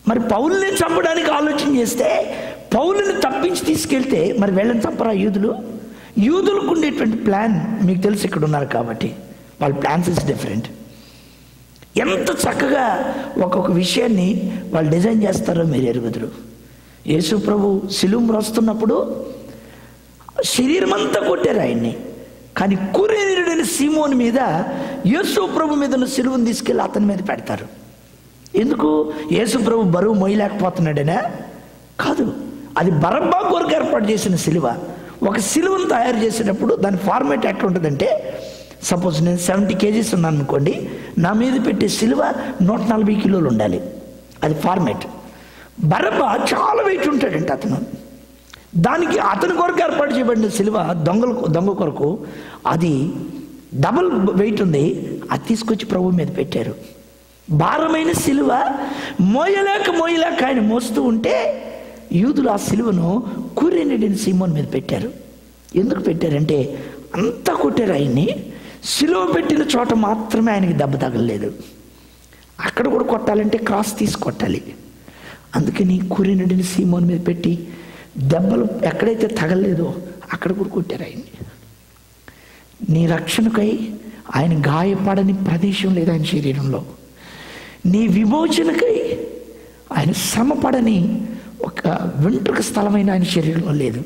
మరి పౌలుని చంపడానికి ఆలోచన చేస్తే పౌలుని తప్పించి తీసుకెళ్తే మరి వీళ్ళని చంపరా యూదులు? యూదులకు ఉండేటువంటి ప్లాన్ మీకు తెలిసి ఇక్కడ ఉన్నారు కాబట్టి వాళ్ళ ప్లాన్స్ ఇస్ డిఫరెంట్. ఎంత చక్కగా ఒక్కొక్క విషయాన్ని వాళ్ళు డిజైన్ చేస్తారో మీరు ఎరుగుదురు. యేసు ప్రభు శిలువ మోస్తున్నప్పుడు శరీరం అంతా కొట్టారు ఆయన్ని, కానీ కురేనుడైన సీమోని మీద యేసు ప్రభు మీద ఉన్న శిలువను తీసుకెళ్ళి అతని మీద పెడతారు. ఎందుకు? యేసు ప్రభు బరువు మోయలేకపోతున్నాడనే కాదు, అది బరబ్బా కొరకు ఏర్పాటు చేసిన శిలువ. ఒక శిలువను తయారు చేసేటప్పుడు దాని ఫార్మేట్ ఎట్లా ఉంటుందంటే, సపోజ్ నేను 70 kgs ఉన్నాను అనుకోండి, నా మీద పెట్టే శిలువ 140 కిలోలు ఉండాలి. అది ఫార్మేట్. బరబ్బా చాలా వెయిట్ ఉంటాడంటే అతను, దానికి అతని కొరకు ఏర్పాటు చేయబడిన శిలువ దొంగ కొరకు అది డబుల్ వెయిట్ ఉంది. అది తీసుకొచ్చి ప్రభు మీద పెట్టారు. భారమైన శిలువ మోయలేక ఆయన మోస్తూ ఉంటే యూదులు ఆ శిలువను కురేనుడైన సీమోన్ మీద పెట్టారు. ఎందుకు పెట్టారంటే అంతా కొట్టారు ఆయన్ని, శిలువ పెట్టిన చోట మాత్రమే ఆయనకి దెబ్బ తగలలేదు. అక్కడ కూడా కొట్టాలంటే క్రాస్ తీసి కొట్టాలి. అందుకని కురేనుడైన సీమోన్ మీద పెట్టి దెబ్బలు ఎక్కడైతే తగలలేదో అక్కడ కూడా కొట్టారు ఆయన్ని. నీ రక్షణకై ఆయన గాయపడని ప్రదేశం లేదు ఆయన శరీరంలో. నీ విమోచనకై ఆయన శ్రమపడని ఒక వెంట్రుక స్థలమైన ఆయన శరీరంలో లేదు.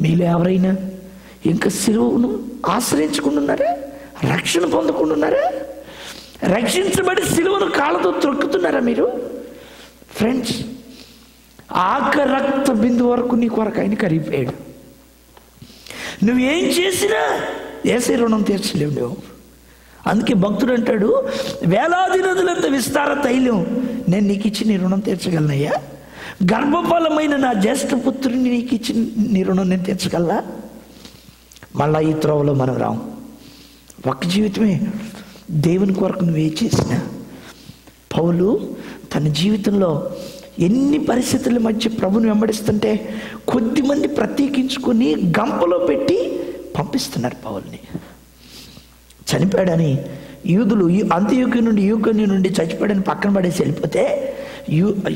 మీలో ఎవరైనా ఇంకా సిలువను ఆశ్రయించుకుంటున్నారా? రక్షణ పొందుకుంటున్నారా? రక్షించబడి సిలువను కాళ్ళతో త్రొక్కుతున్నారా మీరు? ఫ్రెండ్స్, ఆఖరి రక్త బిందు వరకు నీ కొరకు ఆయన కరిగిపోయాడు. నువ్వేం చేసినా యేసే రుణం తీర్చలేవు నువ్వు. అందుకే భక్తుడు అంటాడు, వేలాది నదులంత విస్తార తైలం నేను నీకు ఇచ్చి నీ రుణం తీర్చగలనయ్యా. గర్భఫలమైన నా జ్యేష్ఠ పుత్రుని నీకు ఇచ్చి నీ రుణం నేను తీర్చగలనా? మళ్ళా ఈ త్రోవలో మనం రాం. ఒక్క జీవితమే దేవుని కొరకు నువ్వే చేసిన. పౌలు తన జీవితంలో ఎన్ని పరిస్థితుల మధ్య ప్రభుని వెంబడిస్తుంటే కొద్దిమంది ప్రత్యేకించుకొని గంపలో పెట్టి పంపిస్తున్నారు పౌల్ని. చనిపోయాడని యూదులు అంత్యోక్య నుండి యూకోన్య నుండి చచ్చిపోయాడని పక్కన పడేసి వెళ్ళిపోతే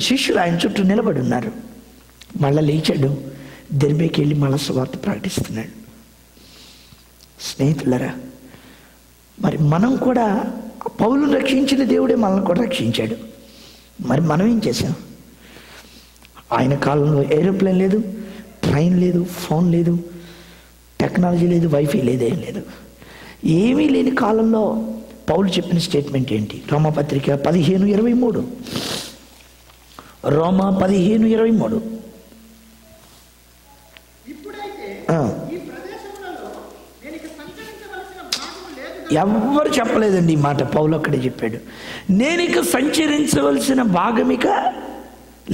శిష్యులు ఆయన చుట్టూ నిలబడి ఉన్నారు. మళ్ళా లేచాడు, దెర్బేకి వెళ్ళి మళ్ళా సువార్త ప్రకటిస్తున్నాడు. స్నేహితులరా, మరి మనం కూడా పౌలును రక్షించిన దేవుడే మనల్ని కూడా రక్షించాడు. మరి మనం ఏం చేసాం? ఆయన కాలంలో ఏరోప్లేన్ లేదు, ట్రైన్ లేదు, ఫోన్ లేదు, టెక్నాలజీ లేదు, వైఫై లేదు, ఏం లేదు. ఏమీ లేని కాలంలో పౌలు చెప్పిన స్టేట్మెంట్ ఏంటి? రోమాపత్రిక 15:23. రోమా 15:23. ఎవ్వరు చెప్పలేదండి ఈ మాట, పౌలు అక్కడే చెప్పాడు. నేను ఇక సంచరించవలసిన భాగమిక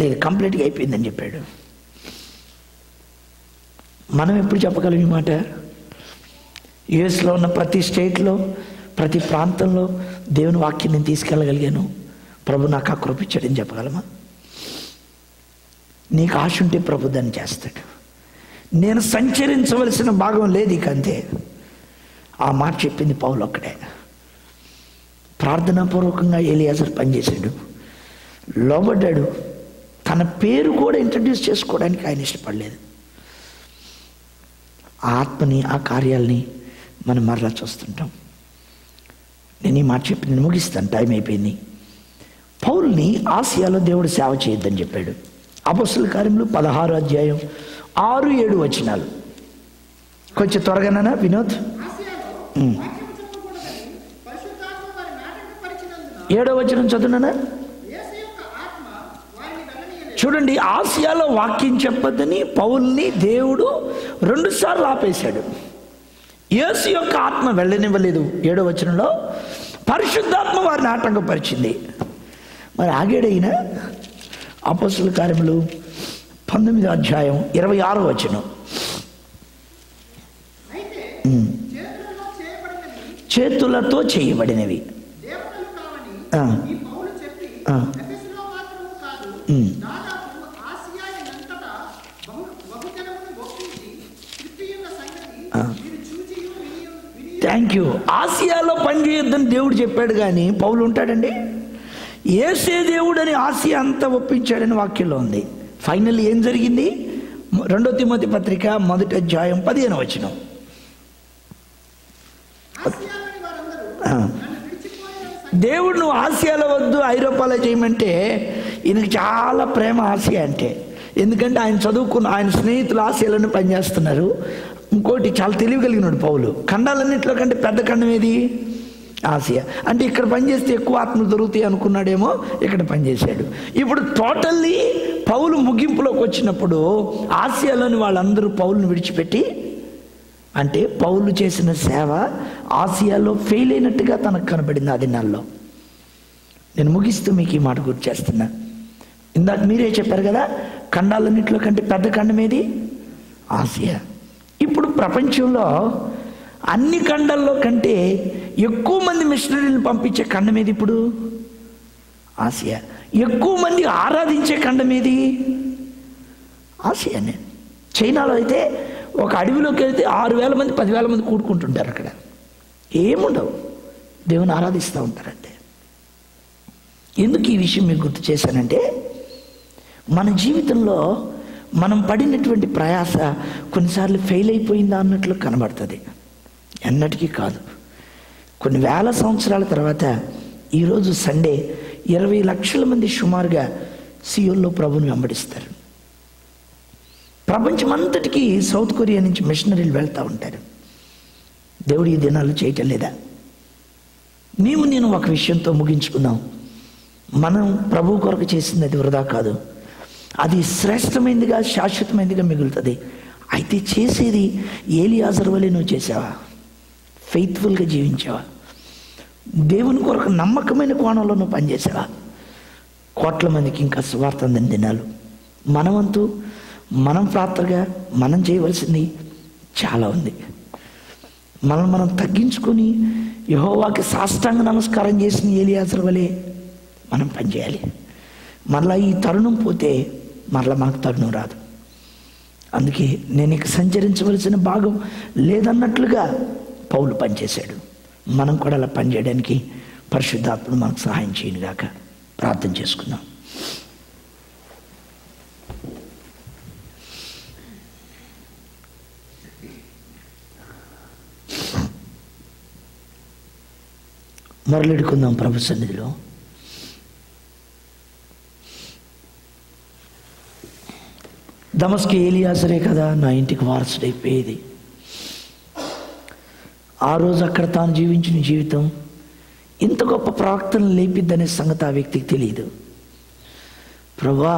లేదు, కంప్లీట్గా అయిపోయిందని చెప్పాడు. మనం ఎప్పుడు చెప్పగలం ఈ మాట? యుఎస్లో ఉన్న ప్రతి స్టేట్లో, ప్రతి ప్రాంతంలో దేవుని వాక్యం నేను తీసుకెళ్ళగలిగాను, ప్రభు నాకు ఆ కృప ఇచ్చాడని చెప్పగలమా? నీకు ఆశ ఉంటే ప్రభు దాన్ని చేస్తాడు. నేను సంచరించవలసిన భాగం లేదు ఇక, అంతే. ఆ మాట చెప్పింది పౌలు ఒక్కడే. ప్రార్థనాపూర్వకంగా ఎలియాజరు పనిచేశాడు, లోబడ్డాడు. తన పేరు కూడా ఇంట్రడ్యూస్ చేసుకోవడానికి ఆయన ఇష్టపడలేదు. ఆ ఆత్మని, ఆ కార్యాలని మనం మరలా చూస్తుంటాం. నేను ఈ మాట చెప్పి నేను ముగిస్తాను, టైం అయిపోయింది. పౌల్ని ఆసియాలో దేవుడు సేవ చేయొద్దని చెప్పాడు. అపొస్తలుల కార్యములు 16 అధ్యాయం 6-7 వచనాలు. కొంచెం త్వరగానా వినోద్? ఆసియాలో వాక్యము చెప్పకూడదని పరిశుద్ధాత్మ వారి నాటకపరిచినందున 7వ వచనం చదువునా? యేసు యొక్క ఆత్మ వారిని వెళ్ళనీయలేదు. చూడండి, ఆసియాలో వాక్యం చెప్పొద్దని పౌల్ని దేవుడు 2 సార్లు ఆపేశాడు. యేసు యొక్క ఆత్మ వెళ్ళనివ్వలేదు. 7వ వచనంలో పరిశుద్ధాత్మ వారిని ఆటంకపరిచింది. మరి ఆగాడైనా? అపొస్తలుల కార్యములు 19వ అధ్యాయం 26వ వచనం. అయితే చేతులతో చేయబడినవి దేవతలు కావని ఆ. ఈ పౌలు చెప్పి ఆ. ఎఫెసులో మాత్రము కాదు, దాదాపు ఆసియానంతటా బహుజనమును ఒప్పించి త్రిప్పియున్న సంగతి మీరు చూచియు వినియు. Thank you. ఆసియాలో పని చేయొద్దని దేవుడు చెప్పాడు, కానీ పౌలు ఉంటాడండి? యేసే దేవుడు అని ఆసియా అంతా ఒప్పించాడని వాక్యంలో ఉంది. ఫైనల్ ఏం జరిగింది? 2 తిమోతి పత్రిక 1వ అధ్యాయం 15వ వచనం. ఆసియాలోని వారందరూ ఆ. నన్ను విడిచిపోయిన దేవుడు నువ్వు ఆసియాలో వద్దు, ఐరోపాలో చేయమంటే ఈయనకు చాలా ప్రేమ ఆసియా అంటే. ఎందుకంటే ఆయన చదువుకున్న ఆయన స్నేహితులు ఆసియాలోనే పనిచేస్తున్నారు. ఇంకోటి చాలా తెలివి కలిగినాడు పౌలు. ఖండాలన్నింటిలో కంటే పెద్ద ఖండం ఏది? ఆసియా. అంటే ఇక్కడ పనిచేస్తే ఎక్కువ ఆత్మలు దొరుకుతాయి అనుకున్నాడేమో, ఇక్కడ పనిచేశాడు. ఇప్పుడు టోటల్లీ పౌలు ముగింపులోకి వచ్చినప్పుడు ఆసియాలోని వాళ్ళందరూ పౌలుని విడిచిపెట్టి, అంటే పౌలు చేసిన సేవ ఆసియాలో ఫెయిల్ అయినట్టుగా తనకు కనబడింది ఆ దినాల్లో. నేను ముగిస్తూ మీకు ఈ మాట గుర్తు చేస్తున్నా. ఇందాక మీరే చెప్పారు కదా, ఖండాలన్నింటిలో కంటే పెద్ద ఖండం ఏది? ఆసియా. ఇప్పుడు ప్రపంచంలో అన్ని ఖండాల్లో కంటే ఎక్కువ మంది మిషనరీలను పంపించే ఖండం ఏది ఇప్పుడు? ఆసియా. ఎక్కువ మంది ఆరాధించే ఖండం ఏది? ఆసియానే. చైనాలో అయితే ఒక అడవిలోకి వెళ్తే 6,000 మంది 10,000 మంది కూడుకుంటుంటారు. అక్కడ ఏముండవు, దేవుని ఆరాధిస్తూ ఉంటారంటే. ఎందుకు ఈ విషయం మీకు గుర్తు చేశానంటే, మన జీవితంలో మనం పడినటువంటి ప్రయాస కొన్నిసార్లు ఫెయిల్ అయిపోయిందా అన్నట్లు కనబడుతుంది. ఎన్నటికీ కాదు. కొన్ని వేల సంవత్సరాల తర్వాత ఈరోజు సండే 20 లక్షల మంది సుమారుగా సియోల్లో ప్రభుని వెంబడిస్తారు. ప్రపంచమంతటికీ సౌత్ కొరియా నుంచి మిషనరీలు వెళ్తూ ఉంటారు. దేవుడు ఈ దినాలు చేయటం లేదా? నేను ఒక విషయంతో ముగించుకుందాం. మనం ప్రభు కొరకు చేసింది అది వృధా కాదు, అది శ్రేష్టమైనదిగా శాశ్వతమైనదిగా మిగులుతుంది. అయితే చేసేది ఏలియాజరు వలె నువ్వు చేసావా? ఫెయిత్ఫుల్గా జీవించావా? దేవుని కొరకు నమ్మకమైన కోణంలో నువ్వు పనిచేసావా? కోట్ల మందికి ఇంకా సువార్త అందని దినాలు. మనవంతు మనం ప్రార్థనగా మనం చేయవలసింది చాలా ఉంది. మనం తగ్గించుకొని యెహోవాకి సాష్టాంగ నమస్కారం చేసిన ఏలియాజరు వలె మనం పనిచేయాలి. మరలా ఈ తరుణం పోతే మరలా మనకు తరుణం రాదు. అందుకే నేను ఇక సంచరించవలసిన భాగం లేదన్నట్లుగా పౌలు పనిచేశాడు. మనం కూడా అలా పనిచేయడానికి పరిశుద్ధాత్ముడు మనకు సహాయం చేయనుగాక. ప్రార్థన చేసుకుందాం. మొరలెడుకుందాం ప్రభు సన్నిధిలో. దమస్కు ఏలియాజరే కదా నా ఇంటికి వారసుడైపోయేది. ఆ రోజు అక్కడ తాను జీవించిన జీవితం ఇంత గొప్ప ప్రవక్తను లేపిద్దనే సంగతి ఆ వ్యక్తికి తెలియదు. ప్రభువా,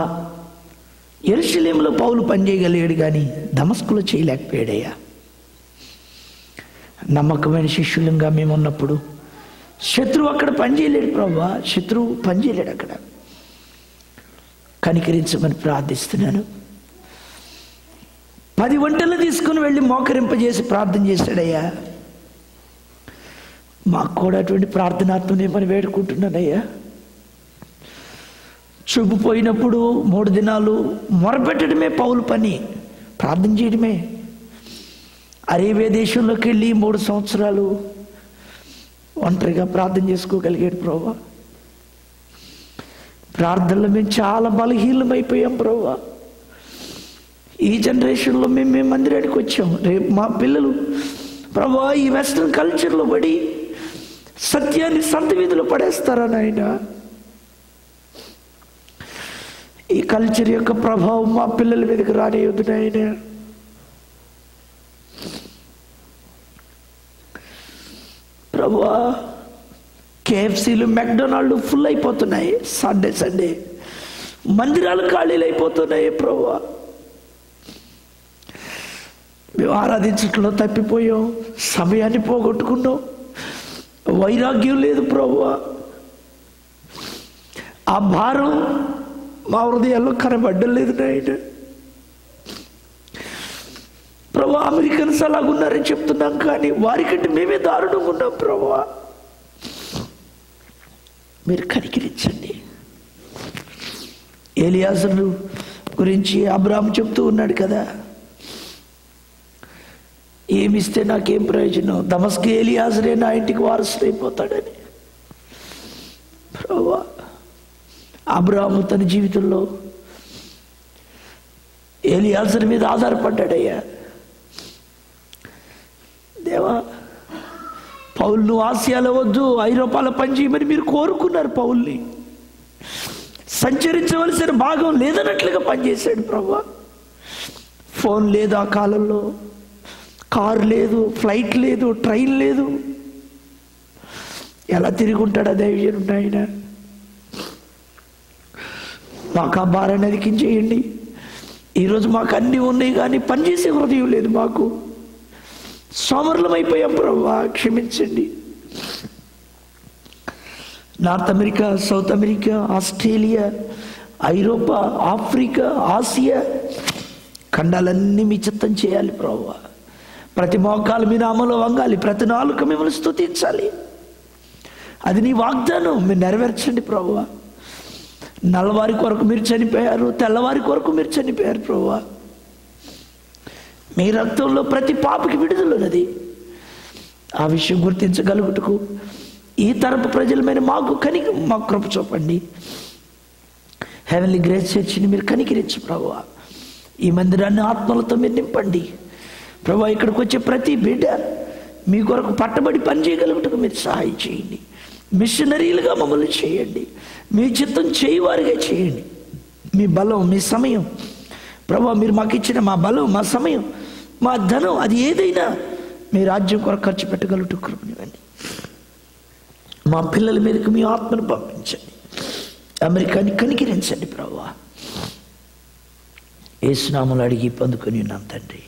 యెరూషలేములో పౌలు పనిచేయగలిగాడు కానీ దమస్కులో చేయలేకపోయాడయ్యా. నమ్మకమైన శిష్యులంగా మేము ఉన్నప్పుడు శత్రువు అక్కడ పనిచేయలేడు ప్రభువా, శత్రువు పనిచేయలేడు అక్కడ. కనికరించమని ప్రార్థిస్తున్నాను. 10 వంటలు తీసుకుని వెళ్ళి మోకరింపజేసి ప్రార్థన చేశాడయ్యా. మాకు కూడా అటువంటి ప్రార్థనాత్మనే మనం వేడుకుంటున్నానయ్యా. చూపు పోయినప్పుడు 3 దినాలు మొరపెట్టడమే పౌలు పని, ప్రార్థన చేయడమే. అరేబియా దేశంలోకి వెళ్ళి 3 సంవత్సరాలు ఒంటరిగా ప్రార్థన చేసుకోగలిగాడు ప్రభువా. ప్రార్థనలో మేము చాలా బలహీనమైపోయాం ప్రభువా. ఈ జనరేషన్లో మేము మందిరానికి వచ్చాం. రేపు మా పిల్లలు ప్రభువా ఈ వెస్ట్రన్ కల్చర్లో పడి సత్యాన్ని సంత వీధిలో పడేస్తారా నాయన? ఈ కల్చర్ యొక్క ప్రభావం మా పిల్లల మీదకి రానియొద్దు నాయన. ప్రభువా కేఎఫ్సీలు మెక్డొనాల్డ్ ఫుల్ అయిపోతున్నాయి. సండే మందిరాలు ఖాళీలు అయిపోతున్నాయి ప్రభువా. మేము ఆరాధించట్లో తప్పిపోయాం, సమయాన్ని పోగొట్టుకున్నాం, వైరాగ్యం లేదు ప్రభువా. ఆ భారం మా హృదయాల్లో కనబడ్డం లేదు నాయన. ప్రభువా అమెరికన్స్ అలాగున్నారని చెప్తున్నాం, కానీ వారికంటే మేమే దారుణంగా ఉన్నాం ప్రభువా. మీరు కనికరించండి. ఎలియాజరు గురించి అబ్రాహాము చెప్తూ ఉన్నాడు కదా, ఏమిస్తే నాకేం ప్రయోజనం, దమస్కు ఎలియాజరే నా ఇంటికి వారసుడైపోతాడని. ప్రభువా అబ్రాహాము తన జీవితంలో ఎలియాజరు మీద ఆధారపడ్డాడయ్యా. దేవా పౌలును ఆసియాలో వద్దు, ఐరోపాలో పనిచేయమని మీరు కోరుకున్నారు. పౌల్ని సంచరించవలసిన భాగం లేదన్నట్లుగా పనిచేశాడు ప్రభువా. ఫోన్ లేదు ఆ కాలంలో, కారు లేదు, ఫ్లైట్ లేదు, ట్రైన్ లేదు. ఎలా తిరిగి ఉంటాడా దైవజనుడు ఆయన? మాకు ఆ భారాన్ని అధికించేయండి. ఈరోజు మాకు అన్నీ ఉన్నాయి కానీ పనిచేసే హృదయం లేదు మాకు. సోమరులమైపోయాం ప్రభువా, క్షమించండి. North America, south America, Australia, ఐరోపా, ఆఫ్రికా, ఆసియా ఖండాలన్నీ మీ చిత్తం చేయాలి ప్రభువా. ప్రతి మోకాలు మీ నామములో వంగాలి, ప్రతి నాలుక మిమ్మల్ని స్తుతించాలి. అది నీ వాగ్దానం, మీరు నెరవేర్చండి ప్రభువా. నల్లవారి కొరకు మీరు చనిపోయారు, తెల్లవారి కొరకు మీరు చనిపోయారు ప్రభువా. మీ రక్తంలో ప్రతి పాపకి విడుదలన్నది. ఆ విషయం గుర్తించగలుగుటకు ఈ తరపు ప్రజలమైన మాకు మాకు కృప చూపండి. హెవెన్లీ గ్రేస్ చర్చిని మీరు కనికరించు ప్రభువా. ఈ మందిరాన్ని ఆత్మలతో మీరు నింపండి ప్రభువా. ఇక్కడికి వచ్చే ప్రతి బిడ్డ మీ కొరకు పట్టబడి పని చేయగలుగుటకు మీరు సహాయం చేయండి. మిషనరీలుగా మమ్మల్ని చేయండి. మీ చిత్తం చేయవారిగా చేయండి. మీ బలం, మీ సమయం ప్రభువా, మీరు మాకు ఇచ్చిన మా బలం, మా సమయం, మా ధనం, అది ఏదైనా మీ రాజ్యం కొరకు ఖర్చు పెట్టగలుగుటూ కృపనివ్వండి. మా పిల్లల మీదకి మీ ఆత్మను పంపించండి. అమెరికాని కనికరించండి ప్రభువా. యేసు నామములో అడిగి పొందుకొని ఉన్నాం తండ్రి.